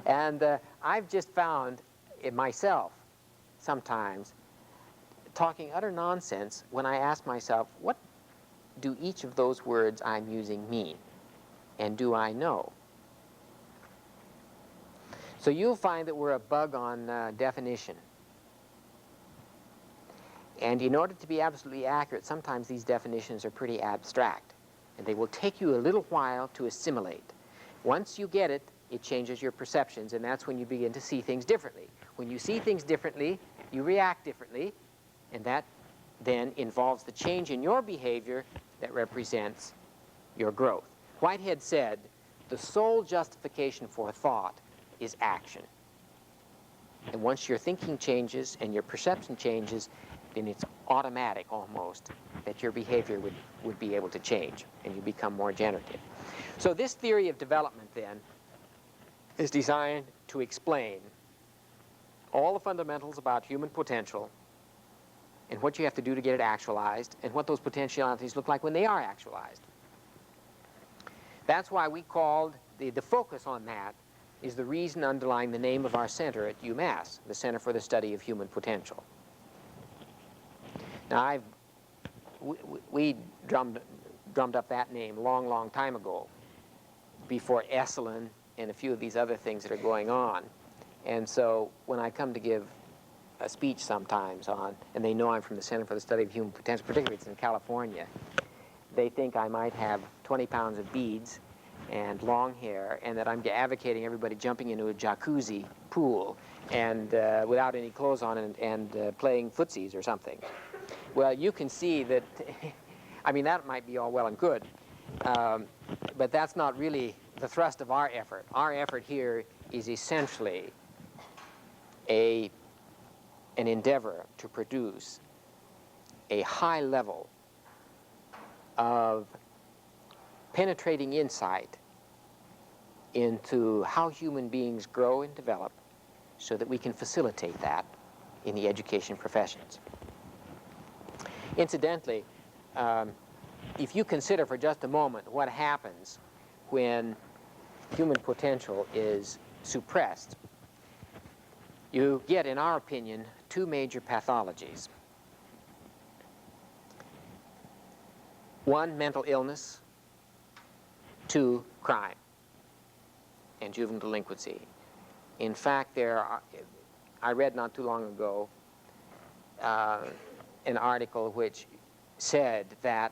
And I've just found it myself sometimes talking utter nonsense when I ask myself, what do each of those words I'm using mean? And do I know? So you'll find that we're a bug on definition. And in order to be absolutely accurate, sometimes these definitions are pretty abstract. And they will take you a little while to assimilate. Once you get it, it changes your perceptions, and that's when you begin to see things differently. When you see things differently, you react differently, and that then involves the change in your behavior that represents your growth. Whitehead said, the sole justification for thought is action. And once your thinking changes and your perception changes, then it's automatic almost that your behavior would be able to change and you become more generative. So this theory of development then is designed to explain all the fundamentals about human potential and what you have to do to get it actualized and what those potentialities look like when they are actualized. That's why we called the focus on that is the reason underlying the name of our center at UMass, the Center for the Study of Human Potential. Now, we drummed up that name a long, long time ago, before Esalen and a few of these other things that are going on. And so when I come to give a speech sometimes on, and they know I'm from the Center for the Study of Human Potential, particularly it's in California, they think I might have 20 pounds of beads and long hair, and that I'm advocating everybody jumping into a jacuzzi pool and without any clothes on and playing footsies or something. Well, you can see that, I mean, that might be all well and good, but that's not really the thrust of our effort. Our effort here is essentially an endeavor to produce a high level of penetrating insight into how human beings grow and develop so that we can facilitate that in the education professions. Incidentally, if you consider for just a moment what happens when human potential is suppressed, you get, in our opinion, two major pathologies. One, mental illness. Two, crime and juvenile delinquency. In fact, I read not too long ago an article which said that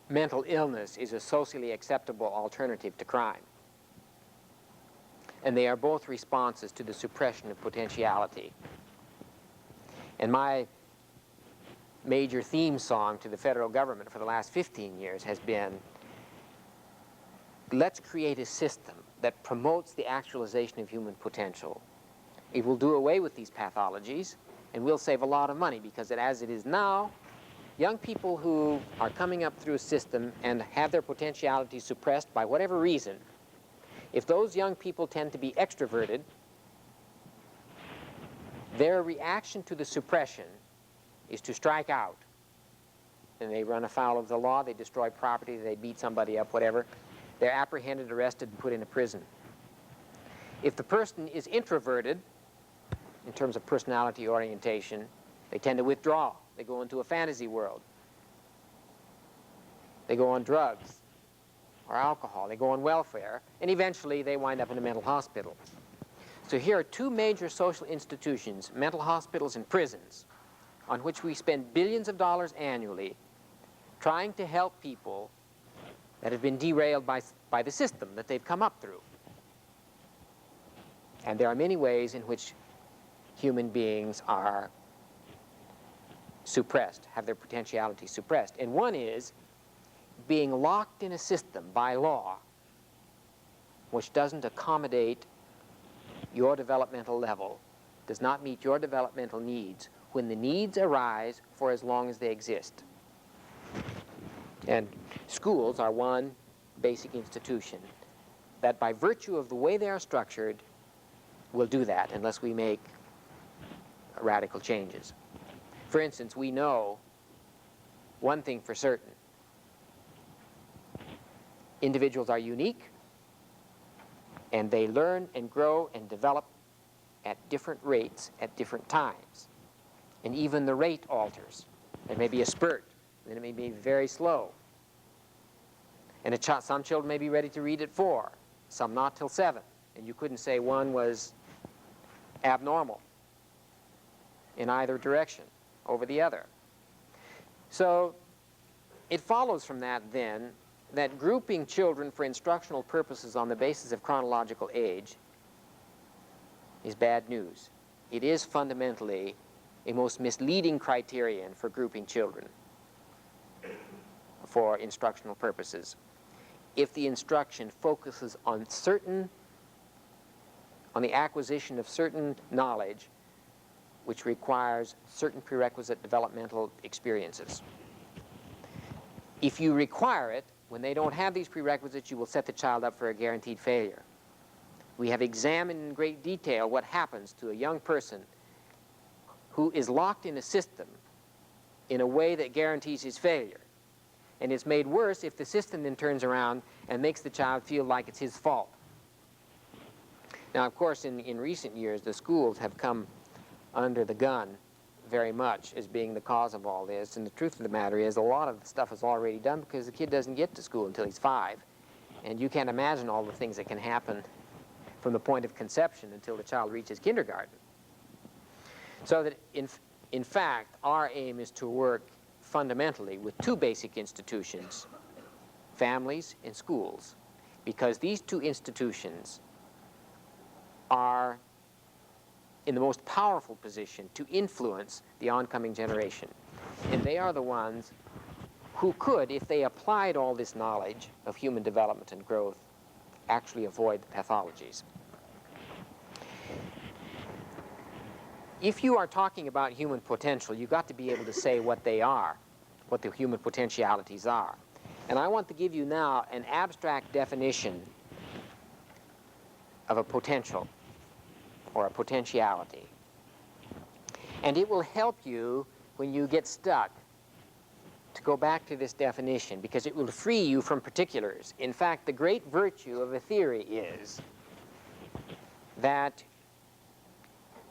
mental illness is a socially acceptable alternative to crime. And they are both responses to the suppression of potentiality. And my major theme song to the federal government for the last 15 years has been, let's create a system that promotes the actualization of human potential. It will do away with these pathologies, and we'll save a lot of money, because as it is now, young people who are coming up through a system and have their potentiality suppressed by whatever reason, if those young people tend to be extroverted, their reaction to the suppression is to strike out. And they run afoul of the law, they destroy property, they beat somebody up, whatever. They're apprehended, arrested, and put in a prison. If the person is introverted, in terms of personality orientation, they tend to withdraw. They go into a fantasy world. They go on drugs or alcohol. They go on welfare, and eventually they wind up in a mental hospital. So here are two major social institutions, mental hospitals and prisons, on which we spend billions of dollars annually trying to help people that have been derailed by the system that they've come up through. And there are many ways in which human beings are suppressed, have their potentiality suppressed. And one is being locked in a system by law which doesn't accommodate your developmental level, does not meet your developmental needs when the needs arise for as long as they exist. And schools are one basic institution that, by virtue of the way they are structured, will do that unless we make radical changes. For instance, we know one thing for certain. Individuals are unique, and they learn and grow and develop at different rates at different times. And even the rate alters. There may be a spurt, then it may be very slow. And some children may be ready to read at 4, some not till 7. And you couldn't say one was abnormal in either direction over the other. So it follows from that, then, that grouping children for instructional purposes on the basis of chronological age is bad news. It is fundamentally a most misleading criterion for grouping children for instructional purposes. If the instruction focuses on the acquisition of certain knowledge which requires certain prerequisite developmental experiences. If you require it, when they don't have these prerequisites, you will set the child up for a guaranteed failure. We have examined in great detail what happens to a young person who is locked in a system in a way that guarantees his failure. And it's made worse if the system then turns around and makes the child feel like it's his fault. Now, of course, in recent years, the schools have come under the gun very much as being the cause of all this. And the truth of the matter is a lot of the stuff is already done because the kid doesn't get to school until he's 5. And you can't imagine all the things that can happen from the point of conception until the child reaches kindergarten. So that, in fact, our aim is to work fundamentally with 2 basic institutions, families and schools, because these 2 institutions are in the most powerful position to influence the oncoming generation. And they are the ones who could, if they applied all this knowledge of human development and growth, actually avoid the pathologies. If you are talking about human potential, you've got to be able to say what they are, what the human potentialities are. And I want to give you now an abstract definition of a potential or a potentiality. And it will help you when you get stuck to go back to this definition, because it will free you from particulars. In fact, the great virtue of a theory is that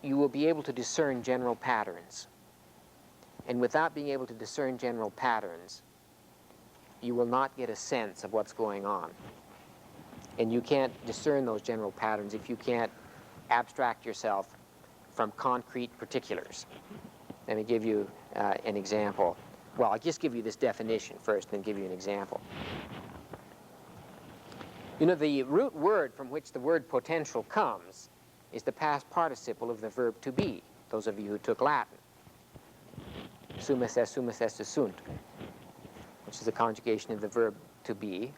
you will be able to discern general patterns. And without being able to discern general patterns, you will not get a sense of what's going on. And you can't discern those general patterns if you can't abstract yourself from concrete particulars. Let me give you an example. Well, I'll just give you this definition first, then give you an example. You know, the root word from which the word potential comes is the past participle of the verb to be, those of you who took Latin. Sum est sunt, which is the conjugation of the verb to be,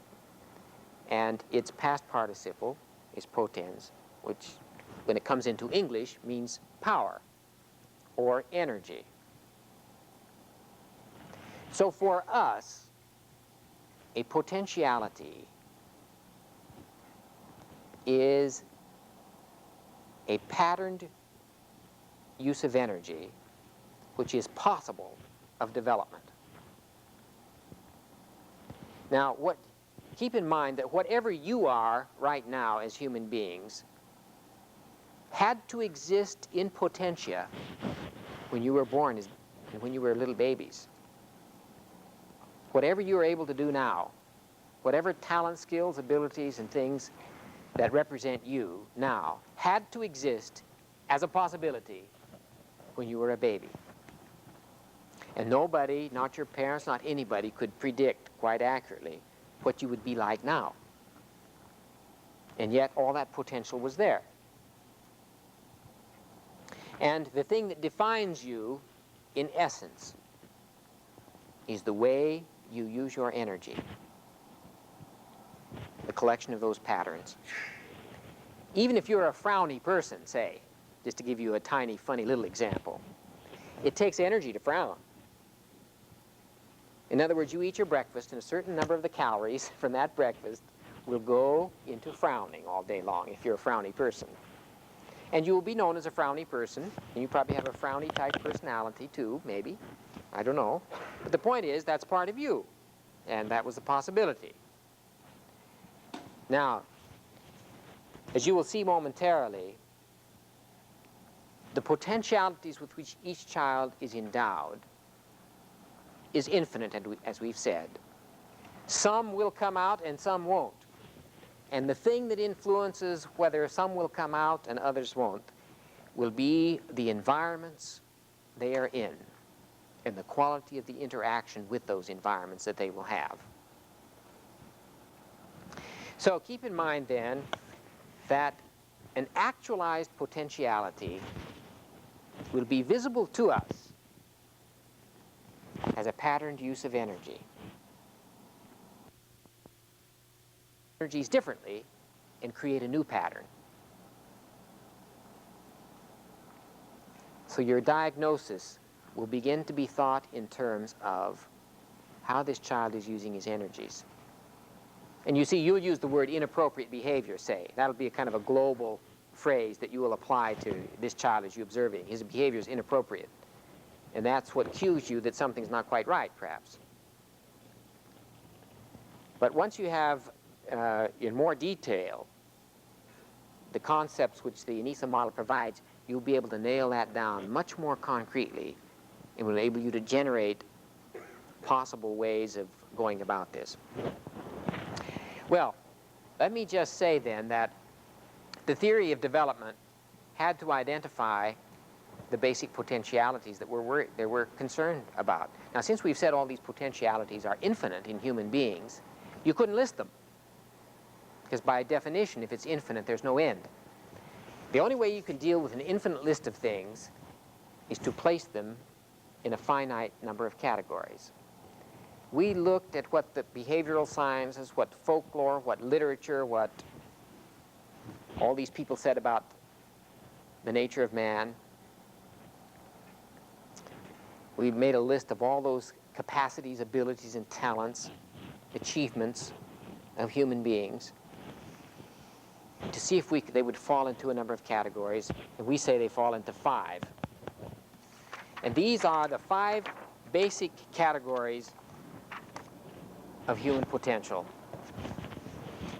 and its past participle is potens, which, when it comes into English, means power or energy. So for us, a potentiality is a patterned use of energy which is possible of development. Now, keep in mind that whatever you are right now as human beings had to exist in potentia when you were born and when you were little babies. Whatever you are able to do now, whatever talent, skills, abilities, and things that represent you now, had to exist as a possibility when you were a baby. And nobody, not your parents, not anybody, could predict quite accurately what you would be like now. And yet all that potential was there. And the thing that defines you, in essence, is the way you use your energy, the collection of those patterns. Even if you're a frowny person, say, just to give you a tiny, funny little example, it takes energy to frown. In other words, you eat your breakfast, and a certain number of the calories from that breakfast will go into frowning all day long if you're a frowny person. And you will be known as a frowny person, and you probably have a frowny type personality too, maybe. I don't know. But the point is, that's part of you, and that was a possibility. Now, as you will see momentarily, the potentialities with which each child is endowed is infinite, as we've said. Some will come out and some won't. And the thing that influences whether some will come out and others won't will be the environments they are in and the quality of the interaction with those environments that they will have. So keep in mind then that an actualized potentiality will be visible to us as a patterned use of energy. Energies differently and create a new pattern. So your diagnosis will begin to be thought in terms of how this child is using his energies. And you see, you'll use the word inappropriate behavior, say. That'll be a kind of a global phrase that you will apply to this child as you're observing. His behavior is inappropriate. And that's what cues you that something's not quite right, perhaps. But once you have, in more detail, the concepts which the ENISA model provides, you'll be able to nail that down much more concretely and will enable you to generate possible ways of going about this. Well, let me just say then that the theory of development had to identify the basic potentialities that we're concerned about. Now, since we've said all these potentialities are infinite in human beings, you couldn't list them. Because by definition, if it's infinite, there's no end. The only way you can deal with an infinite list of things is to place them in a finite number of categories. We looked at what the behavioral sciences, what folklore, what literature, what all these people said about the nature of man. We made a list of all those capacities, abilities, and talents, achievements of human beings to see if they would fall into a number of categories, and we say they fall into 5. And these are the 5 basic categories of human potential.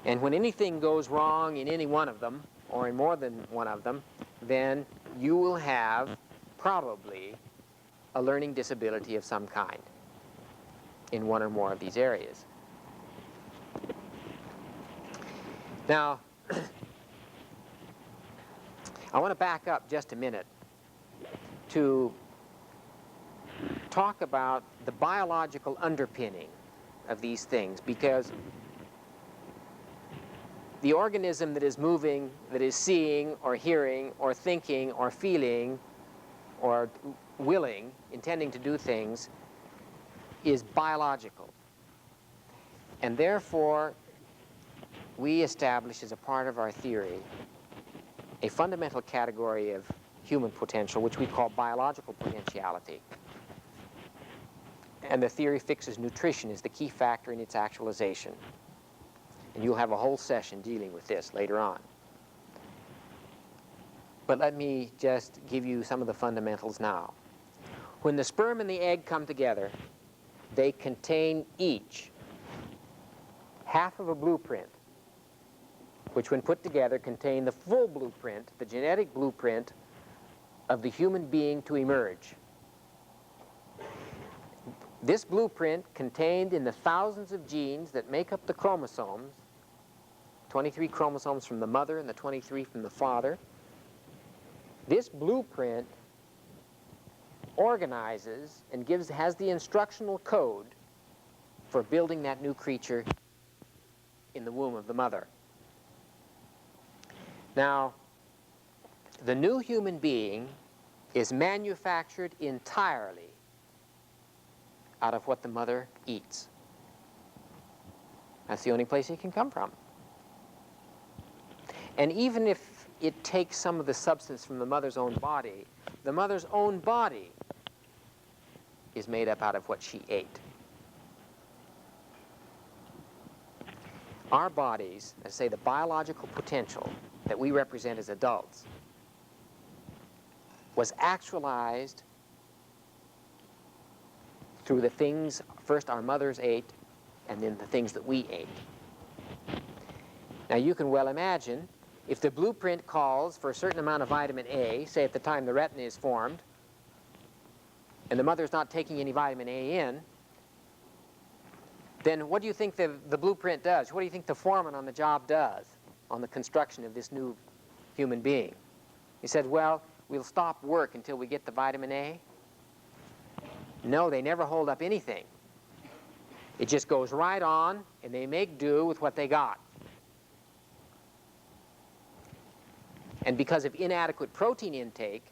And when anything goes wrong in any one of them, or in more than one of them, then you will have probably a learning disability of some kind in one or more of these areas. Now, I want to back up just a minute to talk about the biological underpinning of these things, because the organism that is moving, that is seeing or hearing or thinking or feeling or willing, intending to do things, is biological. And therefore, we establish as a part of our theory a fundamental category of human potential, which we call biological potentiality. And the theory fixes nutrition as the key factor in its actualization. And you'll have a whole session dealing with this later on. But let me just give you some of the fundamentals now. When the sperm and the egg come together, they contain each half of a blueprint, which when put together contain the full blueprint, the genetic blueprint of the human being to emerge. This blueprint, contained in the thousands of genes that make up the chromosomes, 23 chromosomes from the mother and the 23 from the father, this blueprint organizes and has the instructional code for building that new creature in the womb of the mother. Now, the new human being is manufactured entirely out of what the mother eats. That's the only place it can come from. And even if it takes some of the substance from the mother's own body, the mother's own body is made up out of what she ate. Our bodies, let's say the biological potential that we represent as adults, was actualized through the things first our mothers ate and then the things that we ate. Now you can well imagine if the blueprint calls for a certain amount of vitamin A, say at the time the retina is formed, and the mother's not taking any vitamin A in, then what do you think the blueprint does? What do you think the foreman on the job does on the construction of this new human being? He said, well, we'll stop work until we get the vitamin A. No, they never hold up anything. It just goes right on, and they make do with what they got. And because of inadequate protein intake,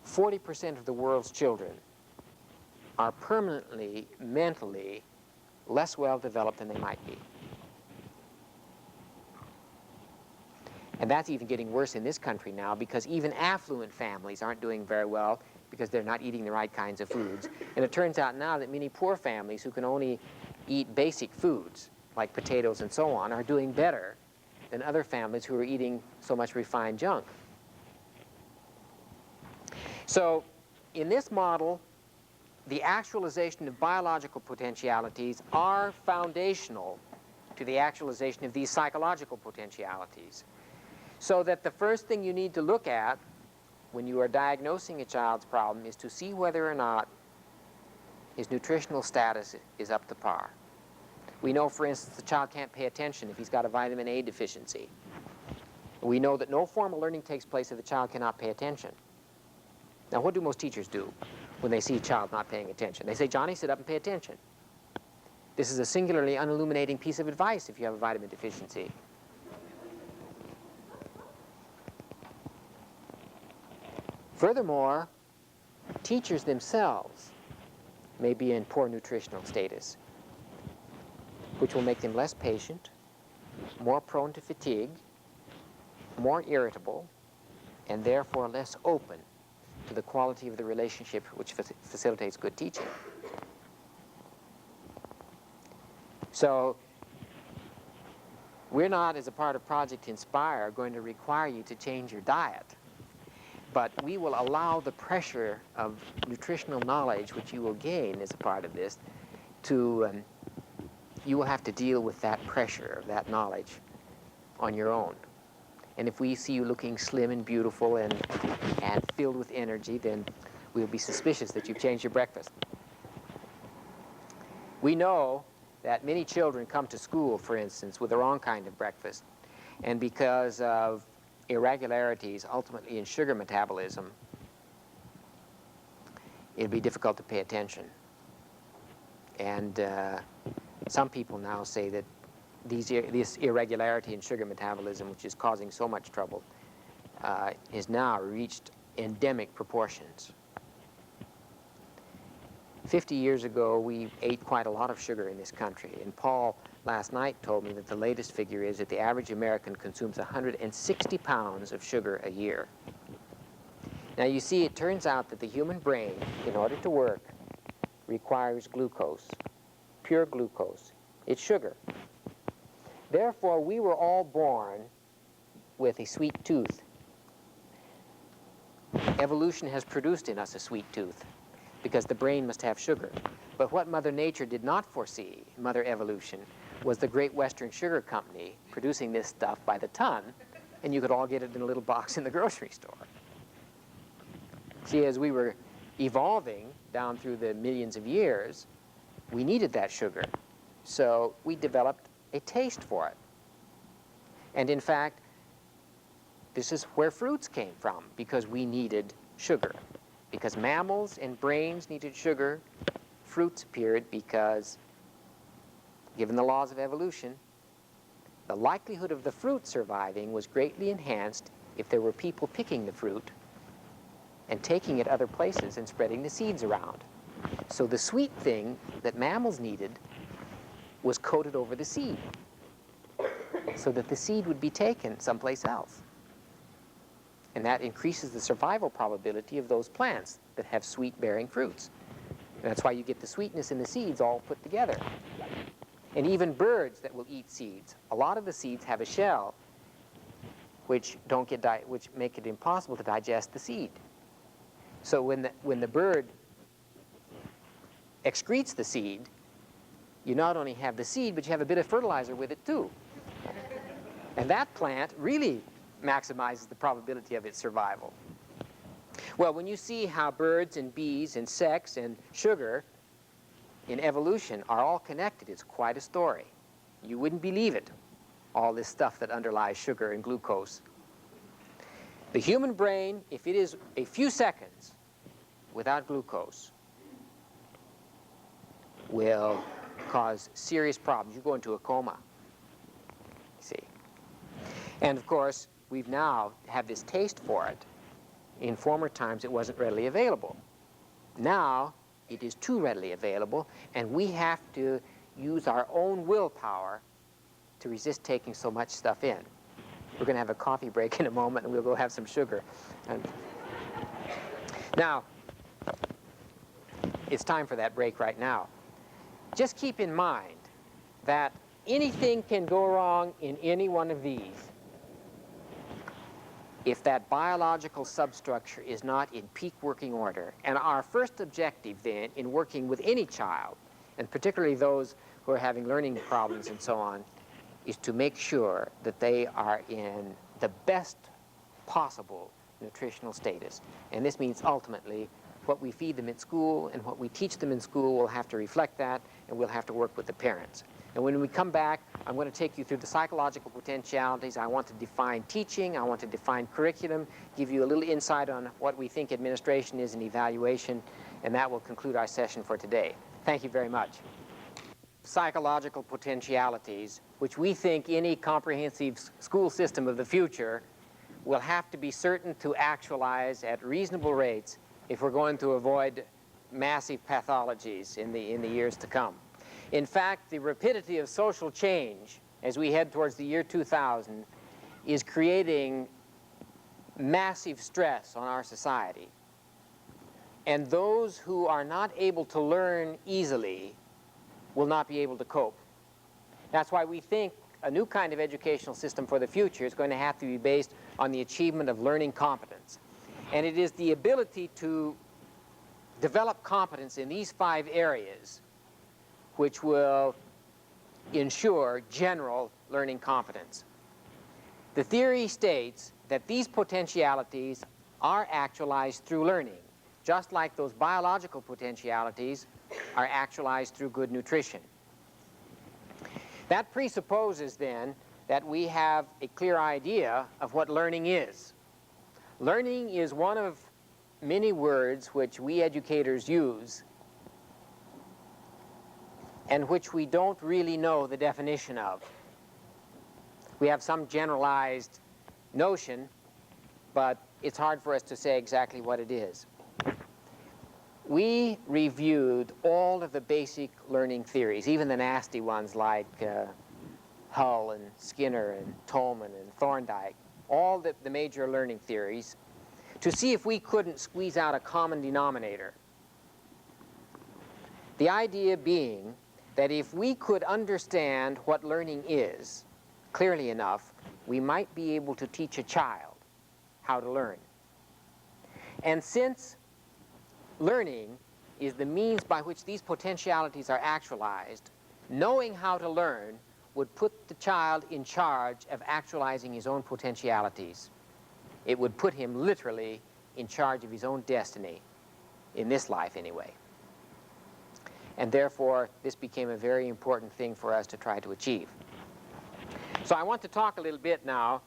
40% of the world's children are permanently, mentally, less well developed than they might be. And that's even getting worse in this country now, because even affluent families aren't doing very well because they're not eating the right kinds of foods. And it turns out now that many poor families who can only eat basic foods, like potatoes and so on, are doing better than other families who are eating so much refined junk. So in this model, the actualization of biological potentialities are foundational to the actualization of these psychological potentialities. So that the first thing you need to look at when you are diagnosing a child's problem is to see whether or not his nutritional status is up to par. We know, for instance, the child can't pay attention if he's got a vitamin A deficiency. We know that no formal learning takes place if the child cannot pay attention. Now, what do most teachers do when they see a child not paying attention? They say, Johnny, sit up and pay attention. This is a singularly unilluminating piece of advice if you have a vitamin deficiency. Furthermore, teachers themselves may be in poor nutritional status, which will make them less patient, more prone to fatigue, more irritable, and therefore less open to the quality of the relationship which facilitates good teaching. So we're not, as a part of Project Inspire, going to require you to change your diet, but we will allow the pressure of nutritional knowledge which you will gain as a part of this to you will have to deal with that pressure of that knowledge on your own. And if we see you looking slim and beautiful and filled with energy, then we'll be suspicious that you've changed your breakfast. We know that many children come to school, for instance, with the wrong kind of breakfast. And because of irregularities ultimately in sugar metabolism, it'll be difficult to pay attention. And some people now say that this irregularity in sugar metabolism, which is causing so much trouble, has now reached endemic proportions. 50 years ago, we ate quite a lot of sugar in this country, and Paul last night told me that the latest figure is that the average American consumes 160 pounds of sugar a year. Now you see, it turns out that the human brain, in order to work, requires glucose, pure glucose. It's sugar. Therefore, we were all born with a sweet tooth. Evolution has produced in us a sweet tooth because the brain must have sugar. But what Mother Nature did not foresee, Mother Evolution, was the Great Western Sugar Company producing this stuff by the ton, and you could all get it in a little box in the grocery store. See, as we were evolving down through the millions of years, we needed that sugar. So we developed a taste for it. And in fact, this is where fruits came from, because we needed sugar. Because mammals and brains needed sugar, fruits appeared because, given the laws of evolution, the likelihood of the fruit surviving was greatly enhanced if there were people picking the fruit and taking it other places and spreading the seeds around. So the sweet thing that mammals needed was coated over the seed so that the seed would be taken someplace else. And that increases the survival probability of those plants that have sweet-bearing fruits. And that's why you get the sweetness in the seeds all put together. And even birds that will eat seeds, a lot of the seeds have a shell which make it impossible to digest the seed. So when the bird excretes the seed, you not only have the seed, but you have a bit of fertilizer with it too. And that plant really maximizes the probability of its survival. Well, when you see how birds and bees and sex and sugar in evolution are all connected, it's quite a story. You wouldn't believe it, all this stuff that underlies sugar and glucose. The human brain, if it is a few seconds without glucose, will cause serious problems. You go into a coma, you see. And of course, we've now have this taste for it. In former times, it wasn't readily available. Now, it is too readily available, and we have to use our own willpower to resist taking so much stuff in. We're going to have a coffee break in a moment, and we'll go have some sugar. Now, it's time for that break right now. Just keep in mind that anything can go wrong in any one of these if that biological substructure is not in peak working order. And our first objective then in working with any child, and particularly those who are having learning problems and so on, is to make sure that they are in the best possible nutritional status. And this means ultimately what we feed them at school and what we teach them in school will have to reflect that, and we'll have to work with the parents. And when we come back, I'm going to take you through the psychological potentialities. I want to define teaching. I want to define curriculum, give you a little insight on what we think administration is and evaluation, and that will conclude our session for today. Thank you very much. Psychological potentialities, which we think any comprehensive school system of the future will have to be certain to actualize at reasonable rates if we're going to avoid massive pathologies in the years to come. In fact, the rapidity of social change as we head towards the year 2000 is creating massive stress on our society. And those who are not able to learn easily will not be able to cope. That's why we think a new kind of educational system for the future is going to have to be based on the achievement of learning competence. And it is the ability to develop competence in these 5 areas which will ensure general learning competence. The theory states that these potentialities are actualized through learning, just like those biological potentialities are actualized through good nutrition. That presupposes then that we have a clear idea of what learning is. Learning is one of many words which we educators use and which we don't really know the definition of. We have some generalized notion, but it's hard for us to say exactly what it is. We reviewed all of the basic learning theories, even the nasty ones like Hull and Skinner and Tolman and Thorndike, all the major learning theories, to see if we couldn't squeeze out a common denominator. The idea being that if we could understand what learning is clearly enough, we might be able to teach a child how to learn. And since learning is the means by which these potentialities are actualized, knowing how to learn would put the child in charge of actualizing his own potentialities. It would put him literally in charge of his own destiny, in this life anyway. And therefore, this became a very important thing for us to try to achieve. So I want to talk a little bit now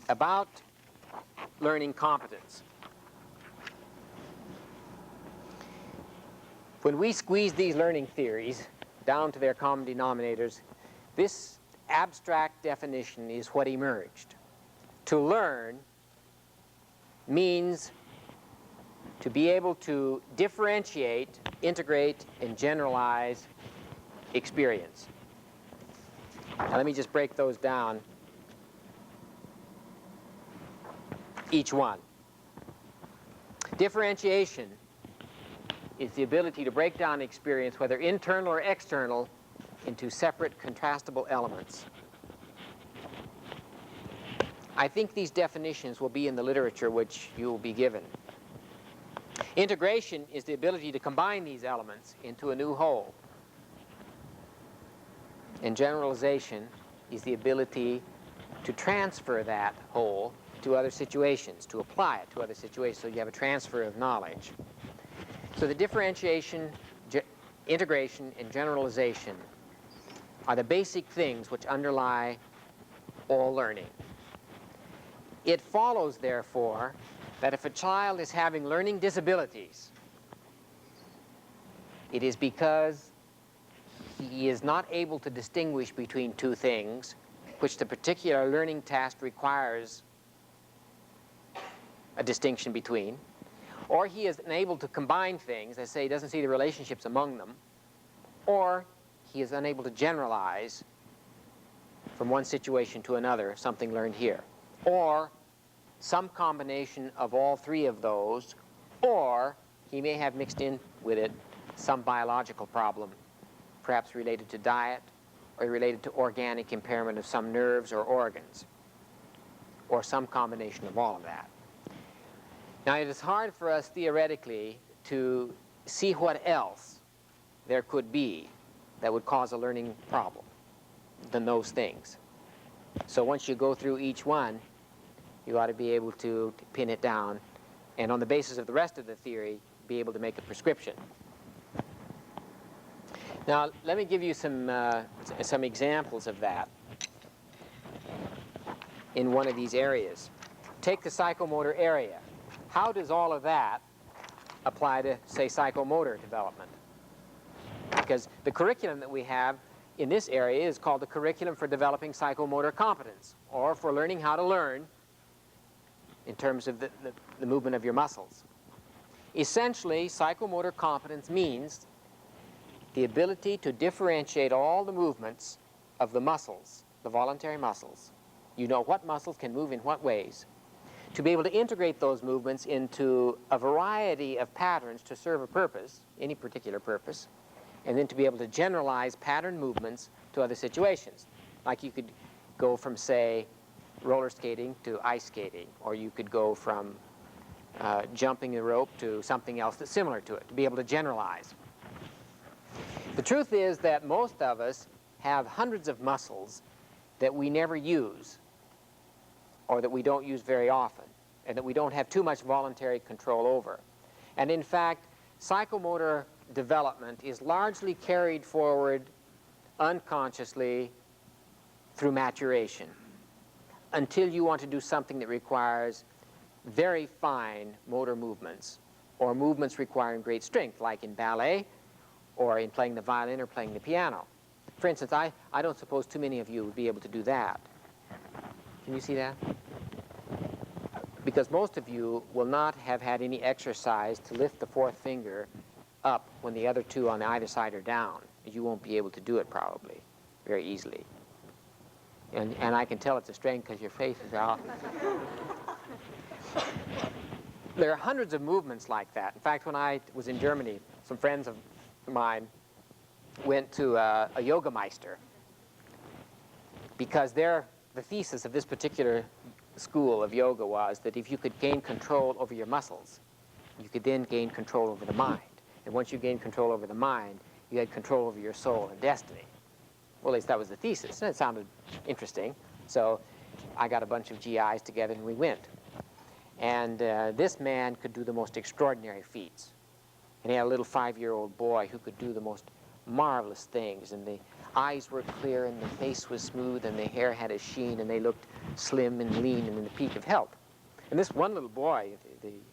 about learning competence. When we squeeze these learning theories down to their common denominators, this abstract definition is what emerged. To learn means to be able to differentiate, integrate, and generalize experience. Now let me just break those down, each one. Differentiation is the ability to break down experience, whether internal or external, into separate contrastable elements. I think these definitions will be in the literature which you will be given. Integration is the ability to combine these elements into a new whole. And generalization is the ability to transfer that whole to other situations, to apply it to other situations, so you have a transfer of knowledge. So the differentiation, integration, and generalization are the basic things which underlie all learning. It follows, therefore, that if a child is having learning disabilities, it is because he is not able to distinguish between two things which the particular learning task requires a distinction between, or he is unable to combine things, as say he doesn't see the relationships among them, or he is unable to generalize from one situation to another something learned here, or some combination of all three of those, or he may have mixed in with it some biological problem, perhaps related to diet or related to organic impairment of some nerves or organs, or some combination of all of that. Now, it is hard for us theoretically to see what else there could be that would cause a learning problem than those things. So once you go through each one, you ought to be able to pin it down, and on the basis of the rest of the theory, be able to make a prescription. Now, let me give you some examples of that in one of these areas. Take the psychomotor area. How does all of that apply to, say, psychomotor development? Because the curriculum that we have in this area is called the Curriculum for Developing Psychomotor Competence, or for learning how to learn in terms of the movement of your muscles. Essentially, psychomotor competence means the ability to differentiate all the movements of the muscles, the voluntary muscles. You know what muscles can move in what ways. To be able to integrate those movements into a variety of patterns to serve a purpose, any particular purpose, and then to be able to generalize pattern movements to other situations. Like you could go from, say, roller skating to ice skating, or you could go from jumping the rope to something else that's similar to it, to be able to generalize. The truth is that most of us have hundreds of muscles that we never use, or that we don't use very often, and that we don't have too much voluntary control over. And in fact, psychomotor development is largely carried forward unconsciously through maturation, until you want to do something that requires very fine motor movements, or movements requiring great strength, like in ballet, or in playing the violin or playing the piano. For instance, I don't suppose too many of you would be able to do that. Can you see that? Because most of you will not have had any exercise to lift the fourth finger up when the other two on either side are down. You won't be able to do it probably very easily. And I can tell it's a strain because your face is out. There are hundreds of movements like that. In fact, when I was in Germany, some friends of mine went to a yoga meister, because the thesis of this particular school of yoga was that if you could gain control over your muscles, you could then gain control over the mind. And once you gained control over the mind, you had control over your soul and destiny. Well, at least that was the thesis, and it sounded interesting. So I got a bunch of GIs together and we went. And this man could do the most extraordinary feats. And he had a little 5-year-old boy who could do the most marvelous things. And the eyes were clear, and the face was smooth, and the hair had a sheen, and they looked slim and lean and in the peak of health. And this one little boy,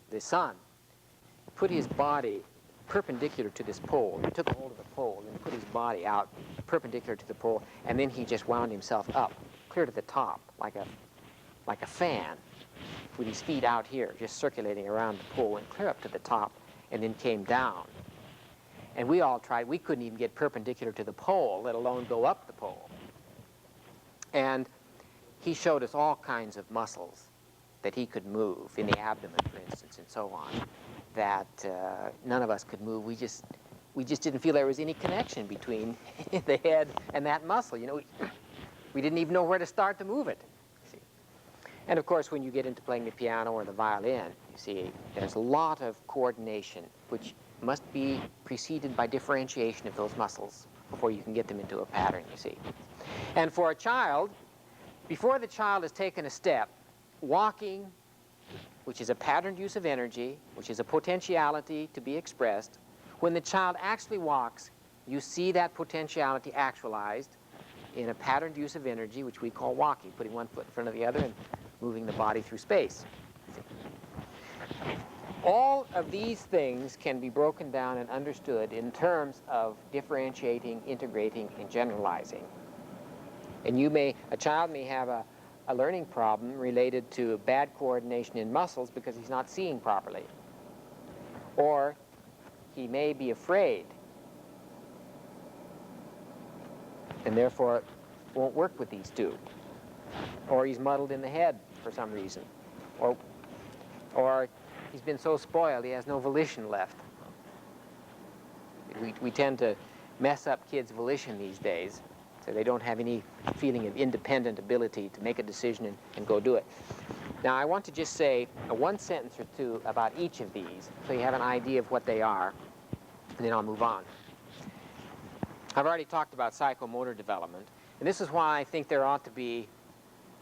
the son, put his body perpendicular to this pole. He took hold of the pole and put his body out perpendicular to the pole, and then he just wound himself up, clear to the top, like a fan. with his feet out here, just circulating around the pole, went clear up to the top and then came down. And we all tried. We couldn't even get perpendicular to the pole, let alone go up the pole. And he showed us all kinds of muscles that he could move, in the abdomen, for instance, and so on, that none of us could move. We just didn't feel there was any connection between the head and that muscle. You know, we didn't even know where to start to move it. See? And of course, when you get into playing the piano or the violin, you see, there's a lot of coordination, which must be preceded by differentiation of those muscles before you can get them into a pattern, you see. And for a child, before the child has taken a step, walking, which is a patterned use of energy, which is a potentiality to be expressed, when the child actually walks, you see that potentiality actualized in a patterned use of energy, which we call walking, putting one foot in front of the other and moving the body through space. All of these things can be broken down and understood in terms of differentiating, integrating, and generalizing. And a child may have a learning problem related to bad coordination in muscles because he's not seeing properly. Or he may be afraid and therefore won't work with these two. Or he's muddled in the head for some reason. Or he's been so spoiled he has no volition left. We tend to mess up kids' volition these days, so they don't have any feeling of independent ability to make a decision and go do it. Now, I want to just say one sentence or two about each of these so you have an idea of what they are, and then I'll move on. I've already talked about psychomotor development, and this is why I think there ought to be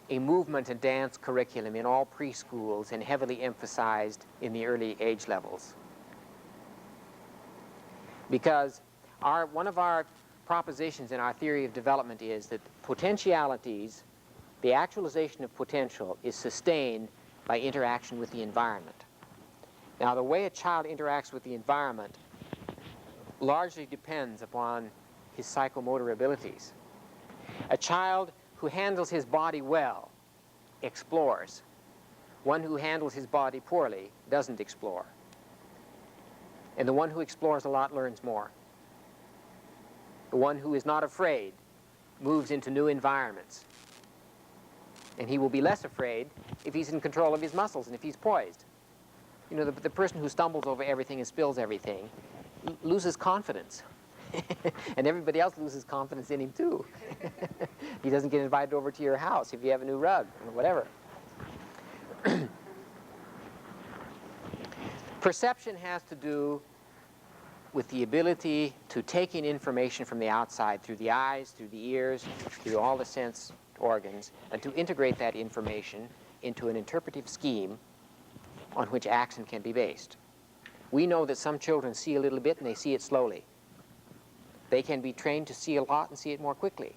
a movement and dance curriculum in all preschools and heavily emphasized in the early age levels. Because one of our propositions in our theory of development is that potentialities, the actualization of potential, is sustained by interaction with the environment. Now, the way a child interacts with the environment largely depends upon his psychomotor abilities. A child who handles his body well explores. One who handles his body poorly doesn't explore. And the one who explores a lot learns more. The one who is not afraid moves into new environments. And he will be less afraid if he's in control of his muscles and if he's poised. You know, the person who stumbles over everything and spills everything loses confidence. And everybody else loses confidence in him, too. He doesn't get invited over to your house if you have a new rug or whatever. Perception has to do with the ability to take in information from the outside through the eyes, through the ears, through all the sense organs, and to integrate that information into an interpretive scheme on which action can be based. We know that some children see a little bit and they see it slowly. They can be trained to see a lot and see it more quickly.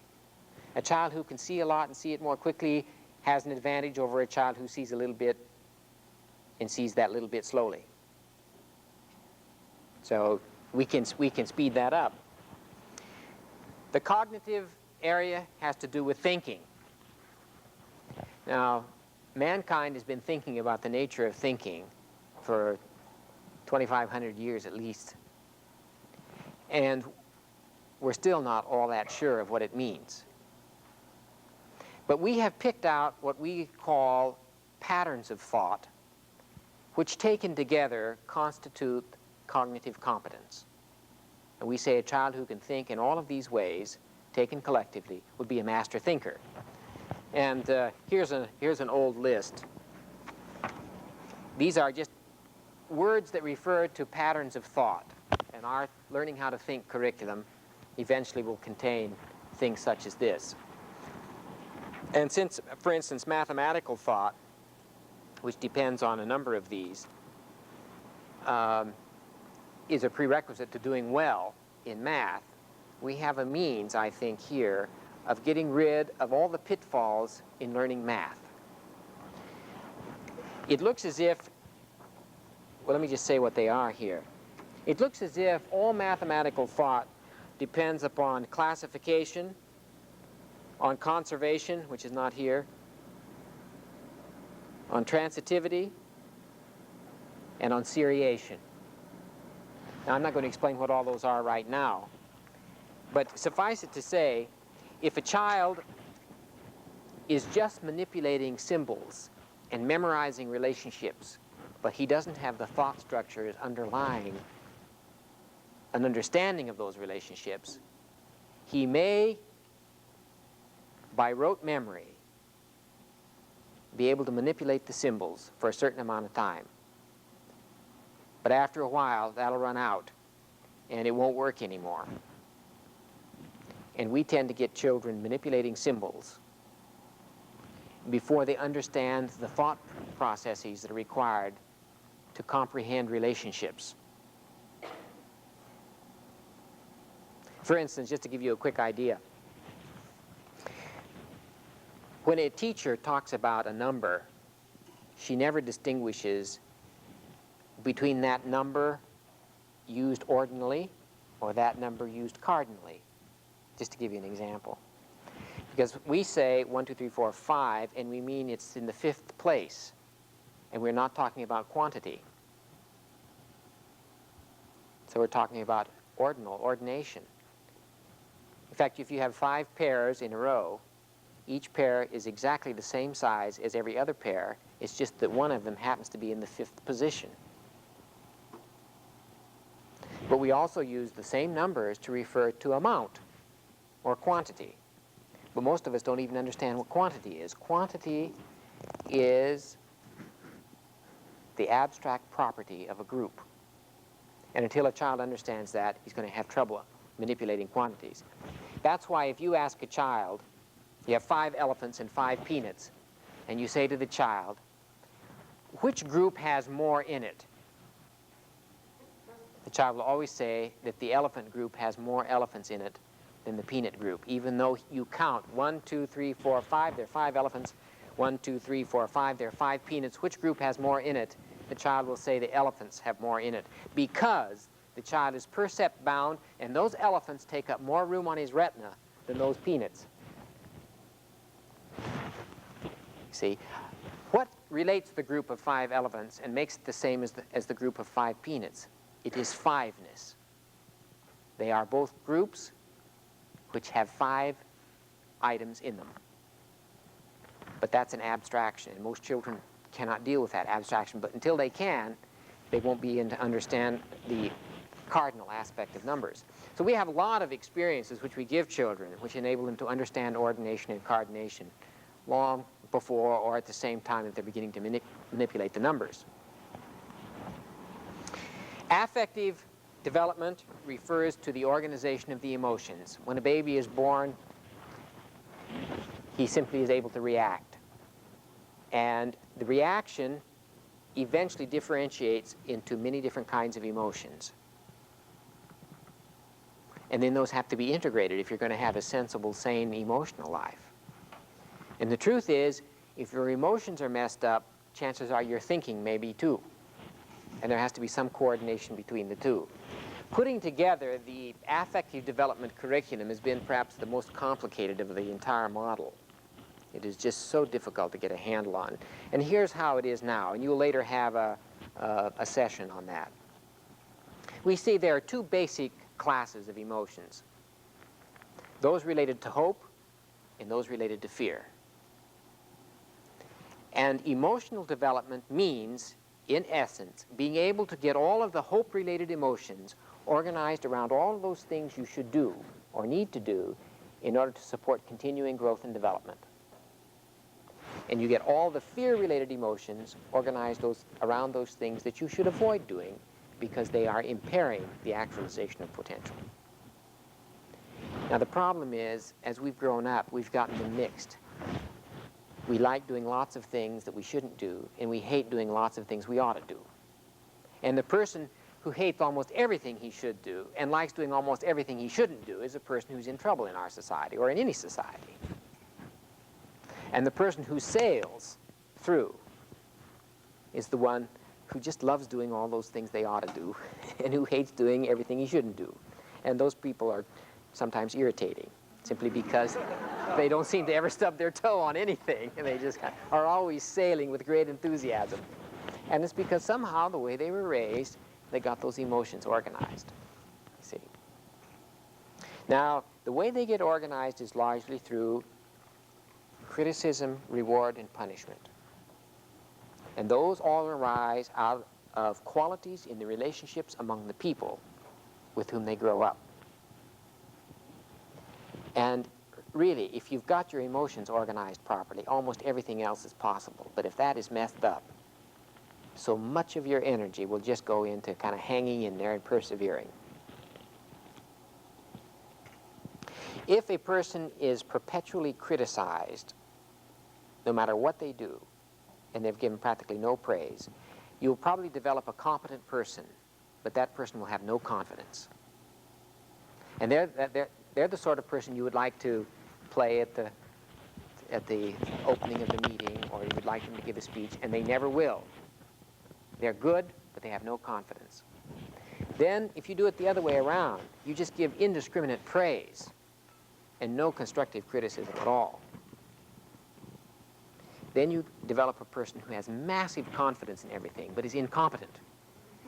A child who can see a lot and see it more quickly has an advantage over a child who sees a little bit and sees that little bit slowly. So we can speed that up. The cognitive area has to do with thinking. Now, mankind has been thinking about the nature of thinking for 2,500 years at least. And we're still not all that sure of what it means. But we have picked out what we call patterns of thought, which taken together constitute cognitive competence. And we say a child who can think in all of these ways, taken collectively, would be a master thinker. And here's an old list. These are just words that refer to patterns of thought. And our learning how to think curriculum eventually will contain things such as this. And since, for instance, mathematical thought, which depends on a number of these, is a prerequisite to doing well in math, we have a means, I think, here of getting rid of all the pitfalls in learning math. It looks as if, well, let me just say what they are here. It looks as if all mathematical thought depends upon classification, on conservation, which is not here, on transitivity, and on seriation. Now, I'm not going to explain what all those are right now, but suffice it to say, if a child is just manipulating symbols and memorizing relationships, but he doesn't have the thought structures underlying an understanding of those relationships, he may, by rote memory, be able to manipulate the symbols for a certain amount of time. But after a while, that'll run out, and it won't work anymore. And we tend to get children manipulating symbols before they understand the thought processes that are required to comprehend relationships. For instance, just to give you a quick idea, when a teacher talks about a number, she never distinguishes between that number used ordinally or that number used cardinally, just to give you an example. Because we say 1, 2, 3, 4, 5, and we mean it's in the 5th place, and we're not talking about quantity. So we're talking about ordination. In fact, if you have 5 pairs in a row, each pair is exactly the same size as every other pair. It's just that one of them happens to be in the 5th position. But we also use the same numbers to refer to amount or quantity. But most of us don't even understand what quantity is. Quantity is the abstract property of a group. And until a child understands that, he's going to have trouble manipulating quantities. That's why if you ask a child, you have 5 elephants and 5 peanuts, and you say to the child, which group has more in it? The child will always say that the elephant group has more elephants in it than the peanut group, even though you count 1, 2, 3, 4, 5, there are 5 elephants, 1, 2, 3, 4, 5, there are 5 peanuts. Which group has more in it? The child will say the elephants have more in it, because the child is percept bound, and those elephants take up more room on his retina than those peanuts. See, what relates the group of 5 elephants and makes it the same as the group of 5 peanuts? It is 5-ness. They are both groups which have 5 items in them. But that's an abstraction, and most children cannot deal with that abstraction. But until they can, they won't be able to understand the cardinal aspect of numbers. So we have a lot of experiences which we give children, which enable them to understand ordination and cardination long before or at the same time that they're beginning to manipulate the numbers. Affective development refers to the organization of the emotions. When a baby is born, he simply is able to react. And the reaction eventually differentiates into many different kinds of emotions. And then those have to be integrated if you're going to have a sensible, sane, emotional life. And the truth is, if your emotions are messed up, chances are your thinking may be too. And there has to be some coordination between the two. Putting together the affective development curriculum has been perhaps the most complicated of the entire model. It is just so difficult to get a handle on. And here's how it is now, and you'll later have a session on that. We see there are 2 basic classes of emotions. Those related to hope and those related to fear. And emotional development means, in essence, being able to get all of the hope-related emotions organized around all of those things you should do or need to do in order to support continuing growth and development. And you get all the fear-related emotions organized around those things that you should avoid doing because they are impairing the actualization of potential. Now the problem is, as we've grown up, we've gotten them mixed. We like doing lots of things that we shouldn't do, and we hate doing lots of things we ought to do. And the person who hates almost everything he should do and likes doing almost everything he shouldn't do is a person who's in trouble in our society or in any society. And the person who sails through is the one who just loves doing all those things they ought to do and who hates doing everything he shouldn't do. And those people are sometimes irritating simply because They don't seem to ever stub their toe on anything, and they just are always sailing with great enthusiasm. And it's because somehow the way they were raised, they got those emotions organized. You see. Now, the way they get organized is largely through criticism, reward, and punishment. And those all arise out of qualities in the relationships among the people with whom they grow up. And really, if you've got your emotions organized properly, almost everything else is possible. But if that is messed up, so much of your energy will just go into kind of hanging in there and persevering. If a person is perpetually criticized, no matter what they do, and they've given practically no praise, you'll probably develop a competent person, but that person will have no confidence. And they're the sort of person you would like to play at the opening of the meeting, or you would like them to give a speech, and they never will. They're good, but they have no confidence. Then, if you do it the other way around, you just give indiscriminate praise and no constructive criticism at all. Then you develop a person who has massive confidence in everything, but is incompetent.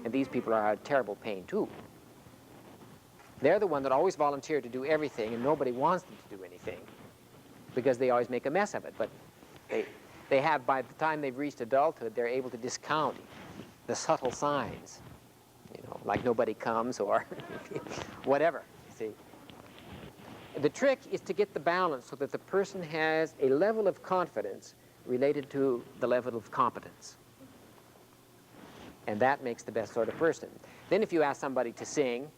And these people are a terrible pain, too. They're the one that always volunteer to do everything, and nobody wants them to do anything, because they always make a mess of it. But they have, by the time they've reached adulthood, they're able to discount the subtle signs, you know, like nobody comes or whatever, you see. The trick is to get the balance so that the person has a level of confidence related to the level of competence. And that makes the best sort of person. Then if you ask somebody to sing,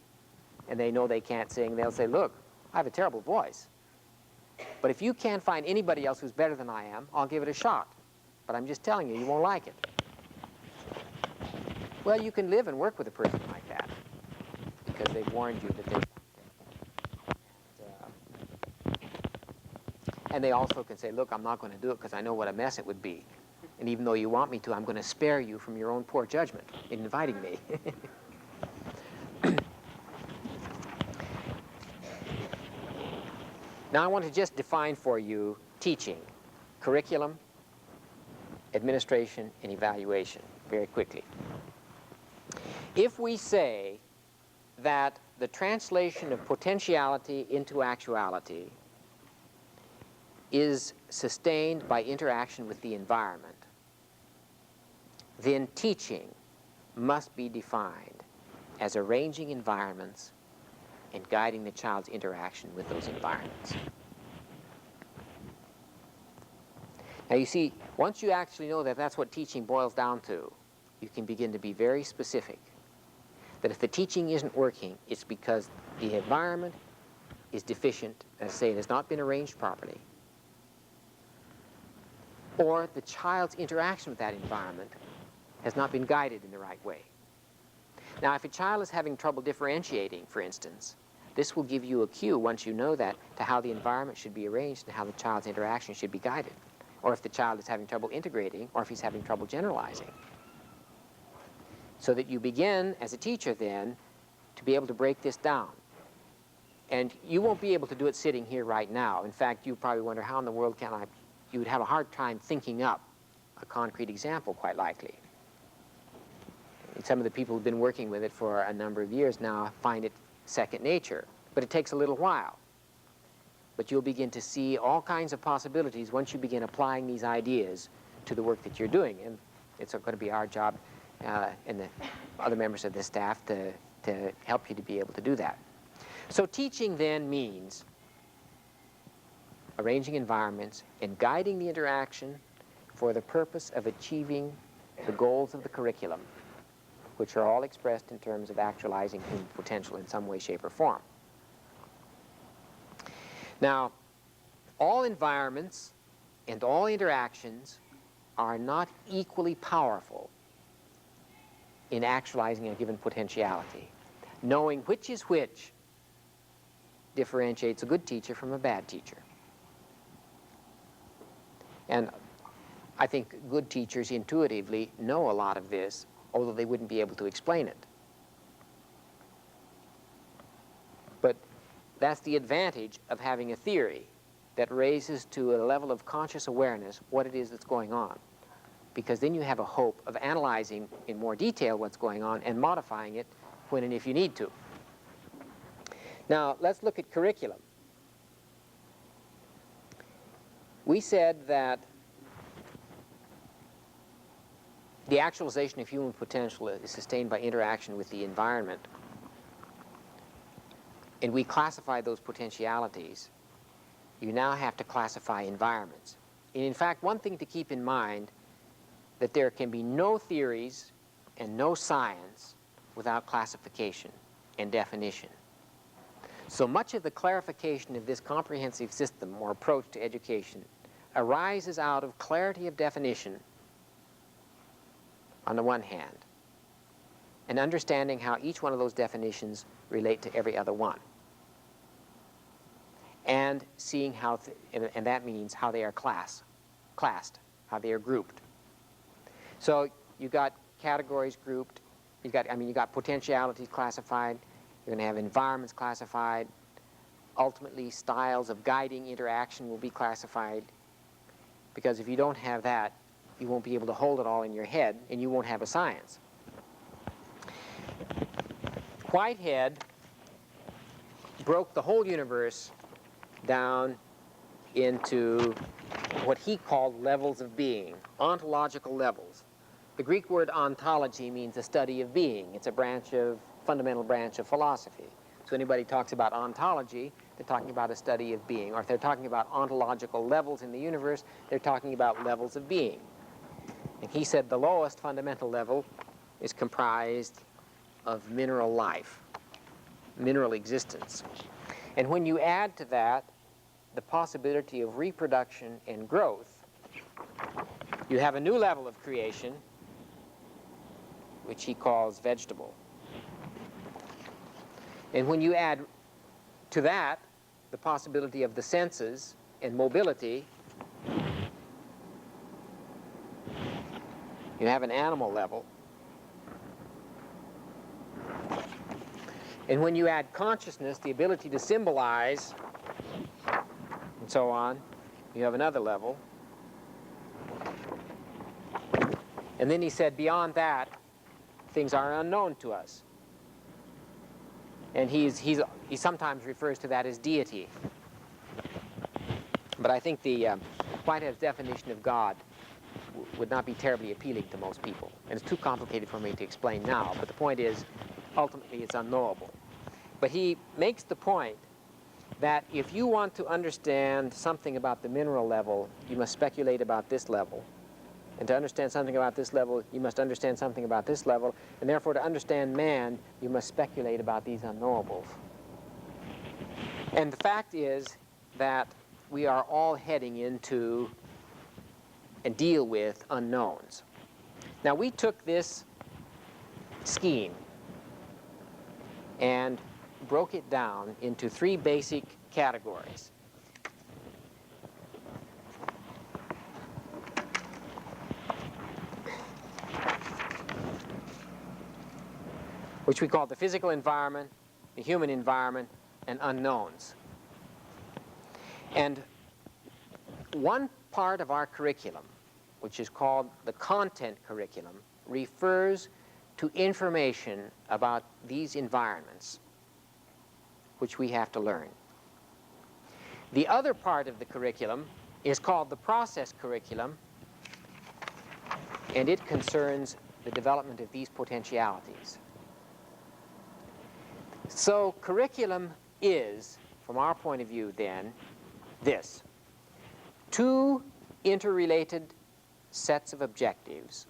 and they know they can't sing, they'll say, look, I have a terrible voice. But if you can't find anybody else who's better than I am, I'll give it a shot. But I'm just telling you, you won't like it. Well, you can live and work with a person like that, because they've warned you that they... And they also can say, look, I'm not going to do it because I know what a mess it would be. And even though you want me to, I'm going to spare you from your own poor judgment in inviting me. Now I want to just define for you teaching, curriculum, administration, and evaluation very quickly. If we say that the translation of potentiality into actuality is sustained by interaction with the environment, then teaching must be defined as arranging environments and guiding the child's interaction with those environments. Now you see, once you actually know that that's what teaching boils down to, you can begin to be very specific. That if the teaching isn't working, it's because the environment is deficient, as I say, it has not been arranged properly, or the child's interaction with that environment has not been guided in the right way. Now, if a child is having trouble differentiating, for instance, this will give you a cue, once you know that, to how the environment should be arranged and how the child's interaction should be guided. Or if the child is having trouble integrating, or if he's having trouble generalizing. So that you begin, as a teacher then, to be able to break this down. And you won't be able to do it sitting here right now. In fact, you probably wonder, how in the world can I? You would have a hard time thinking up a concrete example, quite likely. Some of the people who've been working with it for a number of years now find it second nature, but it takes a little while. But you'll begin to see all kinds of possibilities once you begin applying these ideas to the work that you're doing. And it's going to be our job and the other members of the staff to help you to be able to do that. So teaching then means arranging environments and guiding the interaction for the purpose of achieving the goals of the curriculum, which are all expressed in terms of actualizing human potential in some way, shape, or form. Now, all environments and all interactions are not equally powerful in actualizing a given potentiality. Knowing which is which differentiates a good teacher from a bad teacher. And I think good teachers intuitively know a lot of this, although they wouldn't be able to explain it. But that's the advantage of having a theory that raises to a level of conscious awareness what it is that's going on. Because then you have a hope of analyzing in more detail what's going on and modifying it when and if you need to. Now, let's look at curriculum. We said that the actualization of human potential is sustained by interaction with the environment. And we classify those potentialities. You now have to classify environments. And in fact, one thing to keep in mind, that there can be no theories and no science without classification and definition. So much of the clarification of this comprehensive system or approach to education arises out of clarity of definition on the one hand, and understanding how each one of those definitions relate to every other one. And seeing how, and that means how they are classed, how they are grouped. So you got categories grouped, you got potentialities classified, you're going to have environments classified, ultimately styles of guiding interaction will be classified, because if you don't have that, you won't be able to hold it all in your head, and you won't have a science. Whitehead broke the whole universe down into what he called levels of being, ontological levels. The Greek word ontology means a study of being. It's a fundamental branch of philosophy. So anybody talks about ontology, they're talking about a study of being. Or if they're talking about ontological levels in the universe, they're talking about levels of being. And he said the lowest fundamental level is comprised of mineral life, mineral existence. And when you add to that the possibility of reproduction and growth, you have a new level of creation, which he calls vegetable. And when you add to that the possibility of the senses and mobility, you have an animal level. And when you add consciousness, the ability to symbolize, and so on, you have another level. And then he said, beyond that, things are unknown to us. And he sometimes refers to that as deity. But I think the Whitehead's definition of God would not be terribly appealing to most people. And it's too complicated for me to explain now. But the point is, ultimately, it's unknowable. But he makes the point that if you want to understand something about the mineral level, you must speculate about this level. And to understand something about this level, you must understand something about this level. And therefore, to understand man, you must speculate about these unknowables. And the fact is that we are all heading into and deal with unknowns. Now, we took this scheme and broke it down into three basic categories. Which we call the physical environment, the human environment, and unknowns. And one part of our curriculum, which is called the content curriculum, refers to information about these environments, which we have to learn. The other part of the curriculum is called the process curriculum, and it concerns the development of these potentialities. So curriculum is, from our point of view then, this: two interrelated sets of objectives,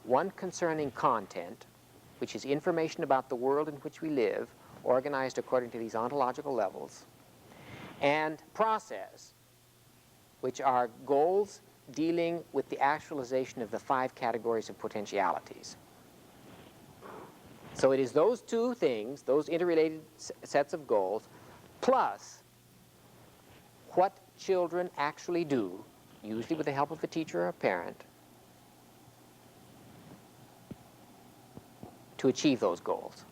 one concerning content, which is information about the world in which we live, organized according to these ontological levels, and process, which are goals dealing with the actualization of the 5 categories of potentialities. So it is those two things, those interrelated sets of goals, plus what children actually do, usually with the help of a teacher or a parent, to achieve those goals.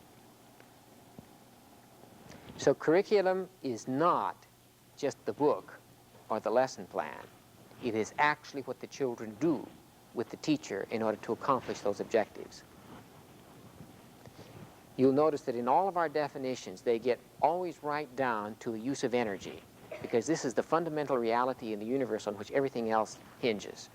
So curriculum is not just the book or the lesson plan. It is actually what the children do with the teacher in order to accomplish those objectives. You'll notice that in all of our definitions, they get always right down to the use of energy, because this is the fundamental reality in the universe on which everything else hinges.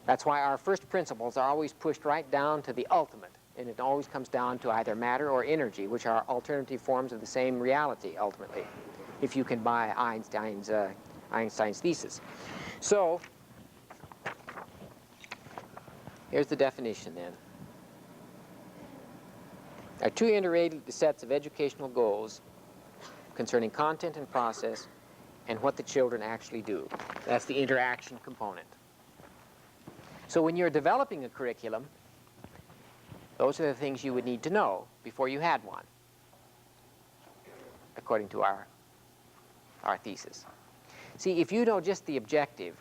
That's why our first principles are always pushed right down to the ultimate, and it always comes down to either matter or energy, which are alternative forms of the same reality, ultimately, if you can buy Einstein's thesis. So, here's the definition then. There are two interrelated sets of educational goals concerning content and process and what the children actually do. That's the interaction component. So when you're developing a curriculum, those are the things you would need to know before you had one, according to our thesis. See, if you know just the objective,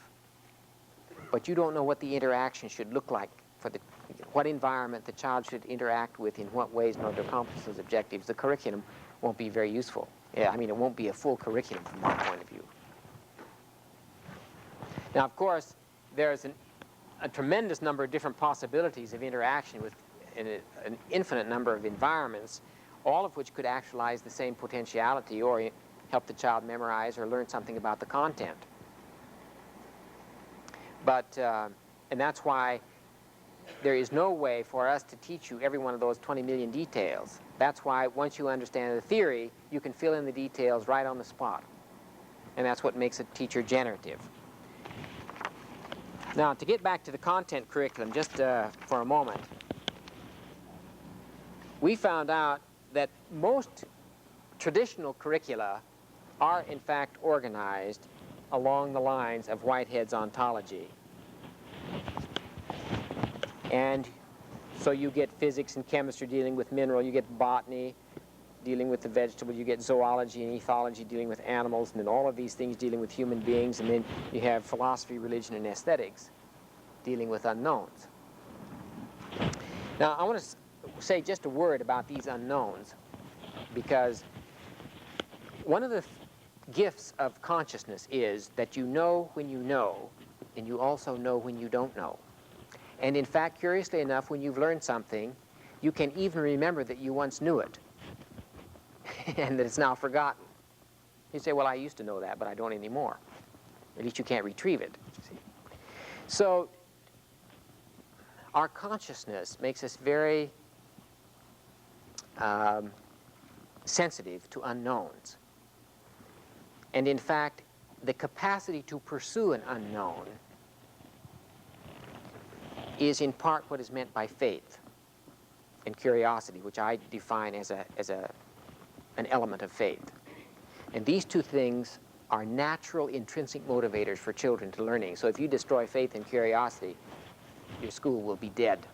but you don't know what the interaction should look like for what environment the child should interact with in what ways in order to accomplish those objectives, the curriculum won't be very useful. Yeah, I mean, it won't be a full curriculum from my point of view. Now, of course, there's a tremendous number of different possibilities of interaction with an infinite number of environments, all of which could actualize the same potentiality or help the child memorize or learn something about the content. But, and that's why there is no way for us to teach you every one of those 20 million details. That's why once you understand the theory, you can fill in the details right on the spot. And that's what makes a teacher generative. Now, to get back to the content curriculum just for a moment, we found out that most traditional curricula are in fact organized along the lines of Whitehead's ontology. And so you get physics and chemistry dealing with mineral, you get botany dealing with the vegetable, you get zoology and ethology dealing with animals, and then all of these things dealing with human beings, and then you have philosophy, religion, and aesthetics dealing with unknowns. Now, I want to say just a word about these unknowns, because one of the gifts of consciousness is that you know when you know, and you also know when you don't know. And in fact, curiously enough, when you've learned something, you can even remember that you once knew it and that it's now forgotten. You say, well, I used to know that, but I don't anymore. At least you can't retrieve it. See? So our consciousness makes us very sensitive to unknowns. And in fact, the capacity to pursue an unknown is in part what is meant by faith and curiosity, which I define as an element of faith. And these two things are natural intrinsic motivators for children to learning. So if you destroy faith and curiosity, your school will be dead.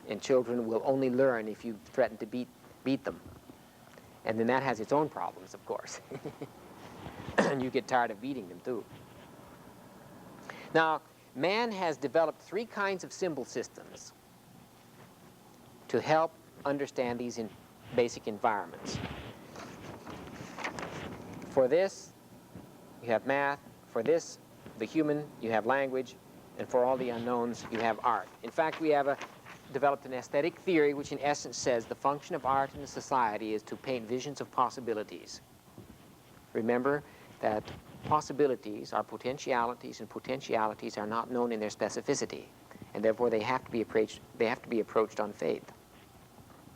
And children will only learn if you threaten to beat them. And then that has its own problems, of course. And you get tired of beating them, too. Now, man has developed three kinds of symbol systems to help understand these basic environments. For this, you have math. For this, the human, you have language. And for all the unknowns, you have art. In fact, we have developed an aesthetic theory which in essence says the function of art in a society is to paint visions of possibilities. Remember that possibilities are potentialities, and potentialities are not known in their specificity, and therefore they have to be approached on faith.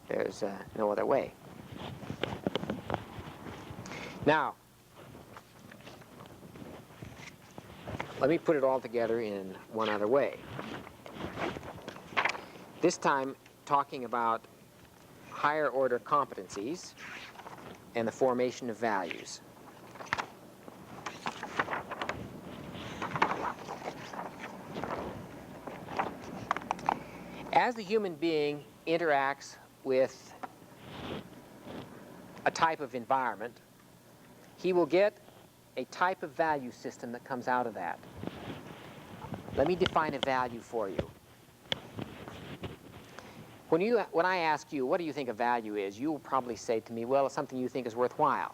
There's no other way. Now, let me put it all together in one other way. This time talking about higher order competencies and the formation of values. As the human being interacts with a type of environment, he will get a type of value system that comes out of that. Let me define a value for you. When I ask you, what do you think a value is, you will probably say to me, well, it's something you think is worthwhile.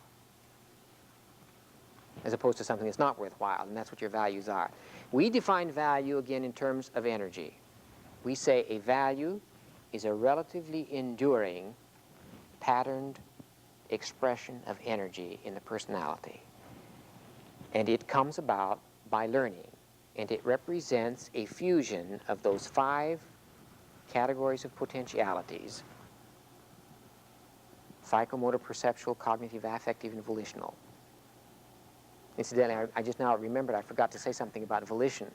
as opposed to something that's not worthwhile, and that's what your values are. We define value, again, in terms of energy. We say a value is a relatively enduring, patterned expression of energy in the personality. And it comes about by learning, and it represents a fusion of those 5 categories of potentialities: psychomotor, perceptual, cognitive, affective, and volitional. Incidentally, I just now remembered I forgot to say something about volition,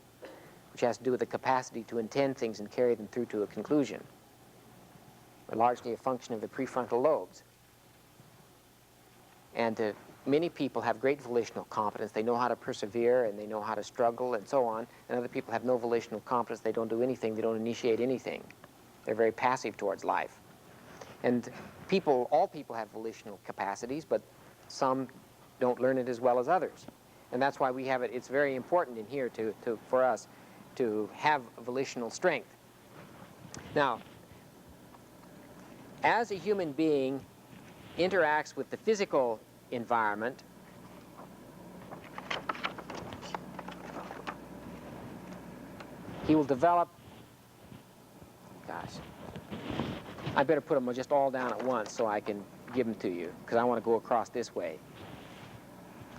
which has to do with the capacity to intend things and carry them through to a conclusion. They're largely a function of the prefrontal lobes. And many people have great volitional competence. They know how to persevere, and they know how to struggle, and so on. And other people have no volitional competence. They don't do anything. They don't initiate anything. They're very passive towards life. And all people have volitional capacities, but some don't learn it as well as others. And that's why we have it. It's very important in here for us to have volitional strength. Now, as a human being interacts with the physical environment, he will develop, gosh, I better put them just all down at once so I can give them to you, because I want to go across this way.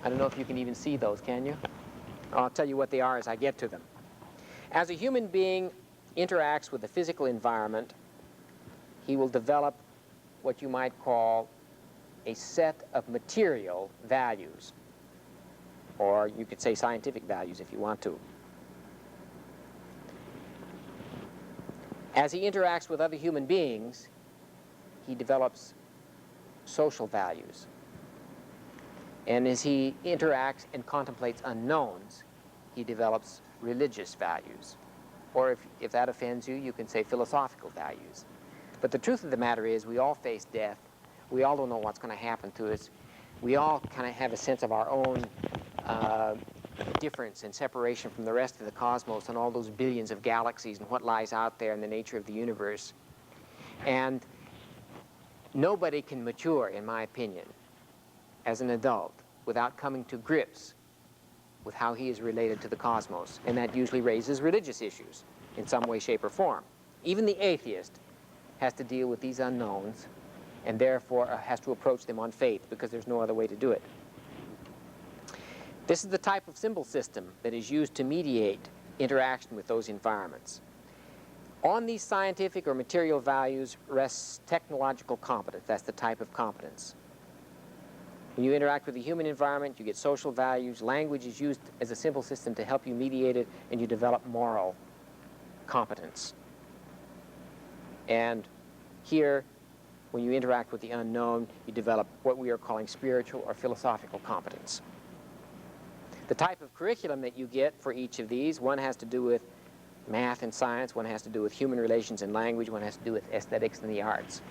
I don't know if you can even see those, can you? I'll tell you what they are as I get to them. As a human being interacts with the physical environment, he will develop what you might call a set of material values, or you could say scientific values if you want to. As he interacts with other human beings, he develops social values. And as he interacts and contemplates unknowns, he develops religious values. Or if that offends you, you can say philosophical values. But the truth of the matter is, we all face death. We all don't know what's going to happen to us. We all kind of have a sense of our own difference and separation from the rest of the cosmos and all those billions of galaxies and what lies out there in the nature of the universe. And nobody can mature, in my opinion, as an adult without coming to grips with how he is related to the cosmos. And that usually raises religious issues in some way, shape, or form. Even the atheist has to deal with these unknowns, and therefore has to approach them on faith, because there's no other way to do it. This is the type of symbol system that is used to mediate interaction with those environments. On these scientific or material values rests technological competence. That's the type of competence. When you interact with the human environment, you get social values. Language is used as a symbol system to help you mediate it, and you develop moral competence. And here, when you interact with the unknown, you develop what we are calling spiritual or philosophical competence. The type of curriculum that you get for each of these, one has to do with math and science, one has to do with human relations and language, one has to do with aesthetics and the arts.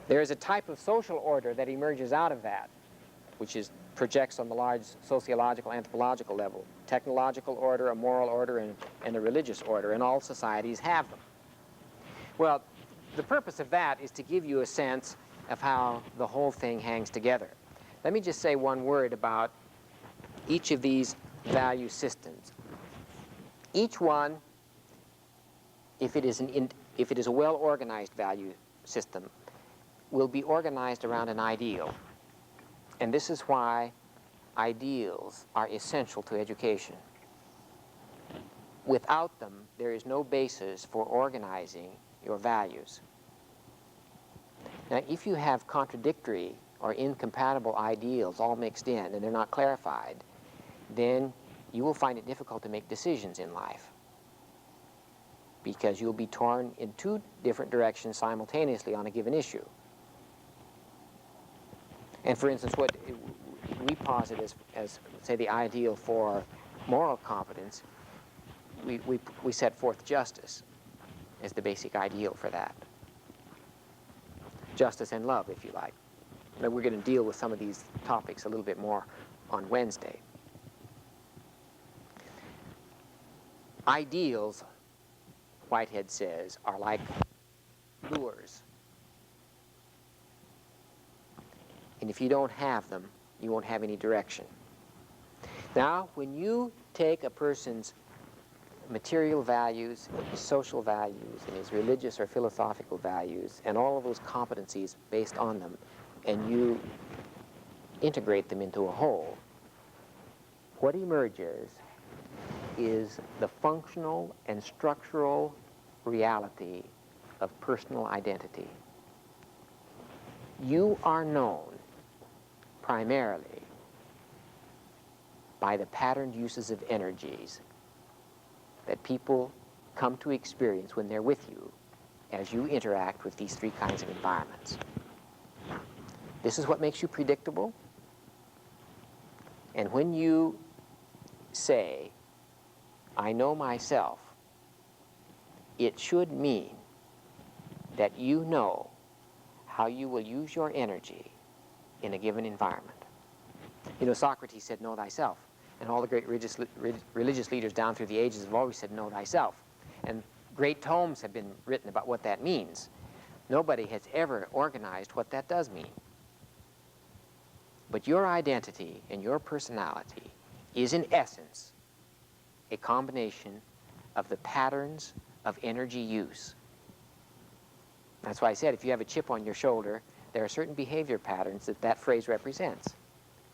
There is a type of social order that emerges out of that, which projects on the large sociological, anthropological level. Technological order, a moral order, and a religious order, and all societies have them. Well, the purpose of that is to give you a sense of how the whole thing hangs together. Let me just say one word about each of these value systems. Each one, if it is a well-organized value system, will be organized around an ideal. And this is why ideals are essential to education. Without them, there is no basis for organizing your values. Now, if you have contradictory or incompatible ideals all mixed in and they're not clarified, then you will find it difficult to make decisions in life, because you'll be torn in 2 different directions simultaneously on a given issue. And for instance, what we posit as say, the ideal for moral competence, we set forth justice as the basic ideal for that. Justice and love, if you like. But we're going to deal with some of these topics a little bit more on Wednesday. Ideals, Whitehead says, are like lures. And if you don't have them, you won't have any direction. Now, when you take a person's material values, his social values, and his religious or philosophical values, and all of those competencies based on them, and you integrate them into a whole, what emerges is the functional and structural reality of personal identity. You are known primarily by the patterned uses of energies that people come to experience when they're with you as you interact with these three kinds of environments. This is what makes you predictable. And when you say, I know myself, it should mean that you know how you will use your energy in a given environment. You know, Socrates said, know thyself. And all the great religious leaders down through the ages have always said, know thyself. And great tomes have been written about what that means. Nobody has ever organized what that does mean. But your identity and your personality is, in essence, a combination of the patterns of energy use. That's why I said if you have a chip on your shoulder, there are certain behavior patterns that that phrase represents.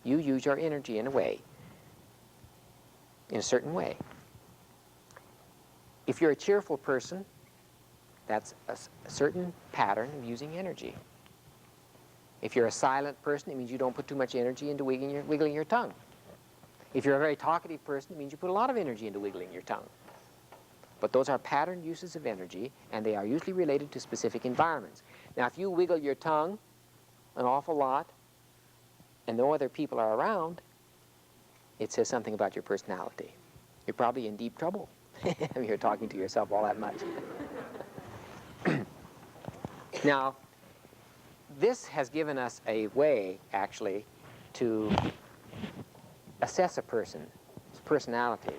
You use your energy in a certain way. If you're a cheerful person, that's a certain pattern of using energy. If you're a silent person, it means you don't put too much energy into wiggling your tongue. If you're a very talkative person, it means you put a lot of energy into wiggling your tongue. But those are patterned uses of energy, and they are usually related to specific environments. Now, if you wiggle your tongue an awful lot, and no other people are around, it says something about your personality. You're probably in deep trouble if you're talking to yourself all that much. Now, this has given us a way, actually, to assess a person's personality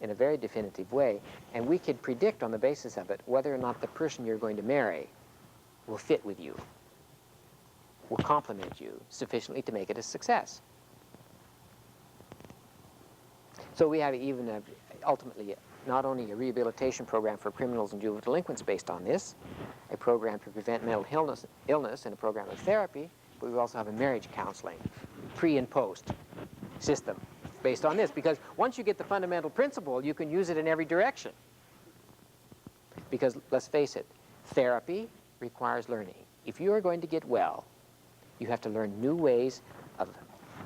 in a very definitive way, and we could predict on the basis of it whether or not the person you're going to marry will fit with you, will complement you sufficiently to make it a success. So we have even ultimately not only a rehabilitation program for criminals and juvenile delinquents based on this, a program to prevent mental illness and a program of therapy, but we also have a marriage counseling, pre and post system based on this, because once you get the fundamental principle, you can use it in every direction. Because let's face it, therapy requires learning. If you are going to get well, you have to learn new ways of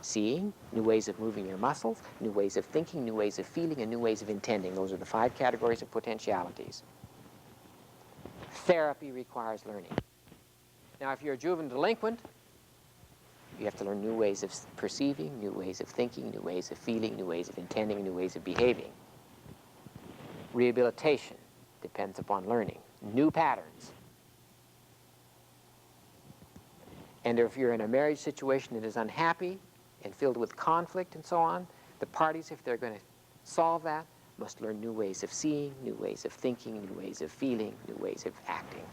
seeing, new ways of moving your muscles, new ways of thinking, new ways of feeling, and new ways of intending. Those are the 5 categories of potentialities. Therapy requires learning. Now, if you're a juvenile delinquent, you have to learn new ways of perceiving, new ways of thinking, new ways of feeling, new ways of intending, new ways of behaving. Rehabilitation depends upon learning new patterns. And if you're in a marriage situation that is unhappy and filled with conflict and so on, the parties, if they're going to solve that, must learn new ways of seeing, new ways of thinking, new ways of feeling, new ways of acting.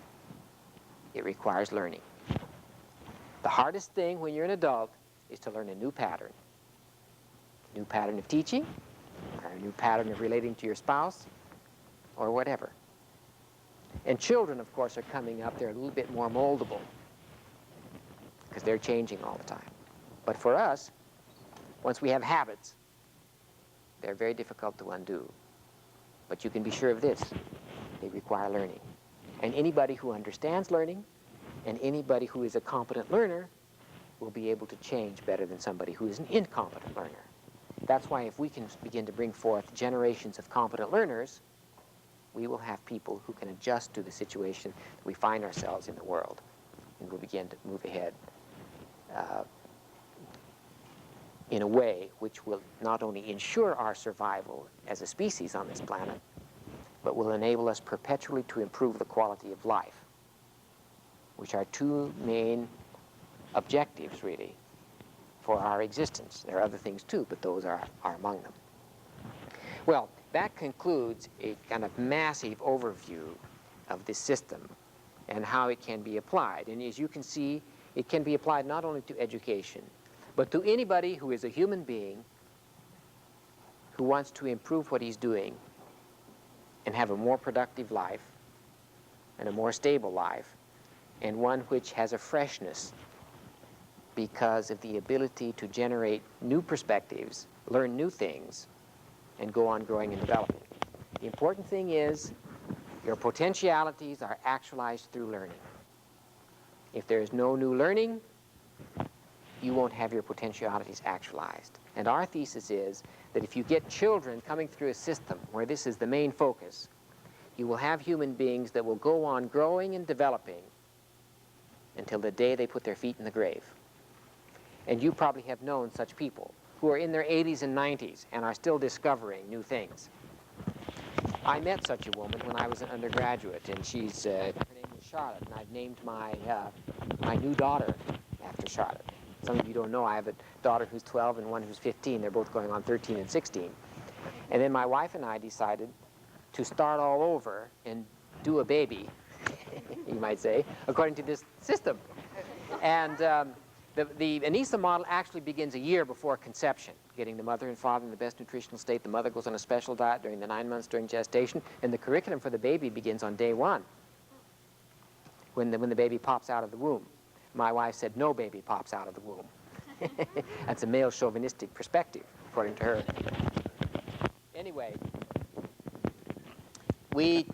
It requires learning. The hardest thing when you're an adult is to learn a new pattern. New pattern of teaching, or a new pattern of relating to your spouse, or whatever. And children, of course, are coming up. They're a little bit more moldable because they're changing all the time. But for us, once we have habits, they're very difficult to undo. But you can be sure of this, they require learning. And anybody who understands learning and anybody who is a competent learner will be able to change better than somebody who is an incompetent learner. That's why if we can begin to bring forth generations of competent learners, we will have people who can adjust to the situation that we find ourselves in the world, and we'll begin to move ahead in a way which will not only ensure our survival as a species on this planet, but will enable us perpetually to improve the quality of life, which are 2 main objectives, really, for our existence. There are other things too, but those are among them. Well, that concludes a kind of massive overview of this system and how it can be applied. And as you can see, it can be applied not only to education, but to anybody who is a human being who wants to improve what he's doing and have a more productive life and a more stable life, and one which has a freshness because of the ability to generate new perspectives, learn new things, and go on growing and developing. The important thing is your potentialities are actualized through learning. If there is no new learning, you won't have your potentialities actualized. And our thesis is that if you get children coming through a system where this is the main focus, you will have human beings that will go on growing and developing until the day they put their feet in the grave. And you probably have known such people who are in their 80s and 90s and are still discovering new things. I met such a woman when I was an undergraduate, and her name was Charlotte, and I've named my new daughter after Charlotte. Some of you don't know, I have a daughter who's 12 and one who's 15. They're both going on 13 and 16. And then my wife and I decided to start all over and do a baby, you might say, according to this system. And the ANISA model actually begins a year before conception, getting the mother and father in the best nutritional state. The mother goes on a special diet during the 9 months during gestation, and the curriculum for the baby begins on day 1, when the baby pops out of the womb. My wife said, no baby pops out of the womb. That's a male chauvinistic perspective, according to her. Anyway, we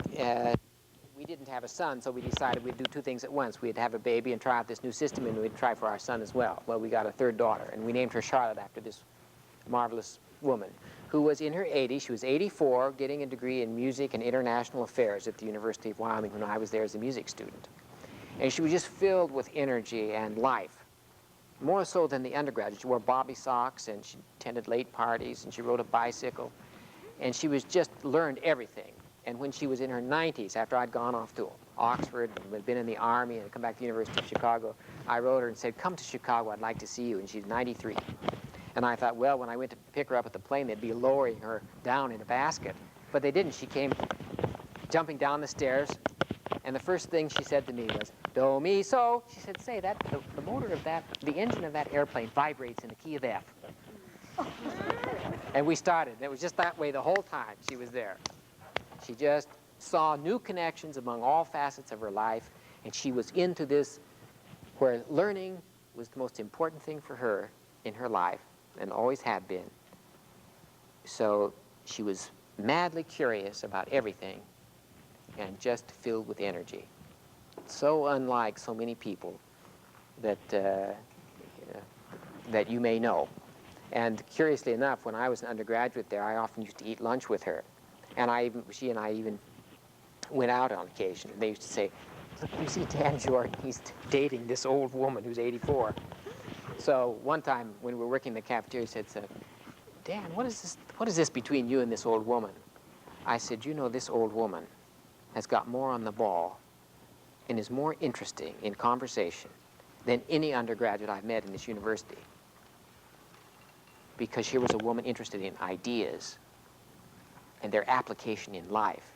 didn't have a son, so we decided we'd do 2 things at once. We'd have a baby and try out this new system, and we'd try for our son as well. Well, we got a 3rd daughter, and we named her Charlotte after this marvelous woman who was in her 80s. She was 84, getting a degree in music and international affairs at the University of Wyoming when I was there as a music student. And she was just filled with energy and life, more so than the undergraduate. She wore bobby socks, and she attended late parties, and she rode a bicycle, and she was just learned everything. And when she was in her 90s, after I'd gone off to Oxford and had been in the Army and had come back to the University of Chicago, I wrote her and said, come to Chicago, I'd like to see you. And she's 93. And I thought, well, when I went to pick her up at the plane, they'd be lowering her down in a basket. But they didn't. She came jumping down the stairs, and the first thing she said to me was, do, mi, so. She said, say, that the motor of that, the engine of that airplane vibrates in the key of F. And we started. It was just that way the whole time she was there. She just saw new connections among all facets of her life, and she was into this where learning was the most important thing for her in her life, and always had been. So she was madly curious about everything and just filled with energy. So unlike so many people that you may know. And curiously enough, when I was an undergraduate there, I often used to eat lunch with her. And she and I even went out on occasion. They used to say, look, you see Dan Jordan, he's dating this old woman who's 84. So one time when we were working in the cafeteria, he said, Dan, what is this between you and this old woman? I said, you know, this old woman has got more on the ball and is more interesting in conversation than any undergraduate I've met in this university. Because here was a woman interested in ideas and their application in life,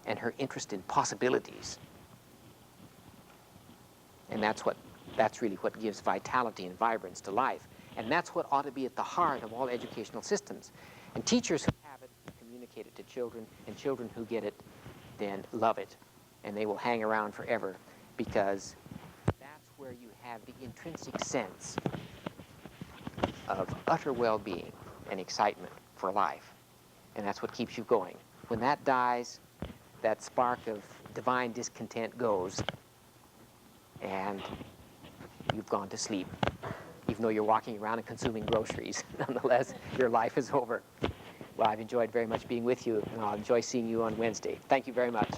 and her interest in possibilities. And that's really what gives vitality and vibrance to life. And that's what ought to be at the heart of all educational systems. And teachers who have it communicate it to children, and children who get it then love it, and they will hang around forever, because that's where you have the intrinsic sense of utter well-being and excitement for life. And that's what keeps you going. When that dies, that spark of divine discontent goes, and you've gone to sleep. Even though you're walking around and consuming groceries, nonetheless, your life is over. Well, I've enjoyed very much being with you, and I'll enjoy seeing you on Wednesday. Thank you very much.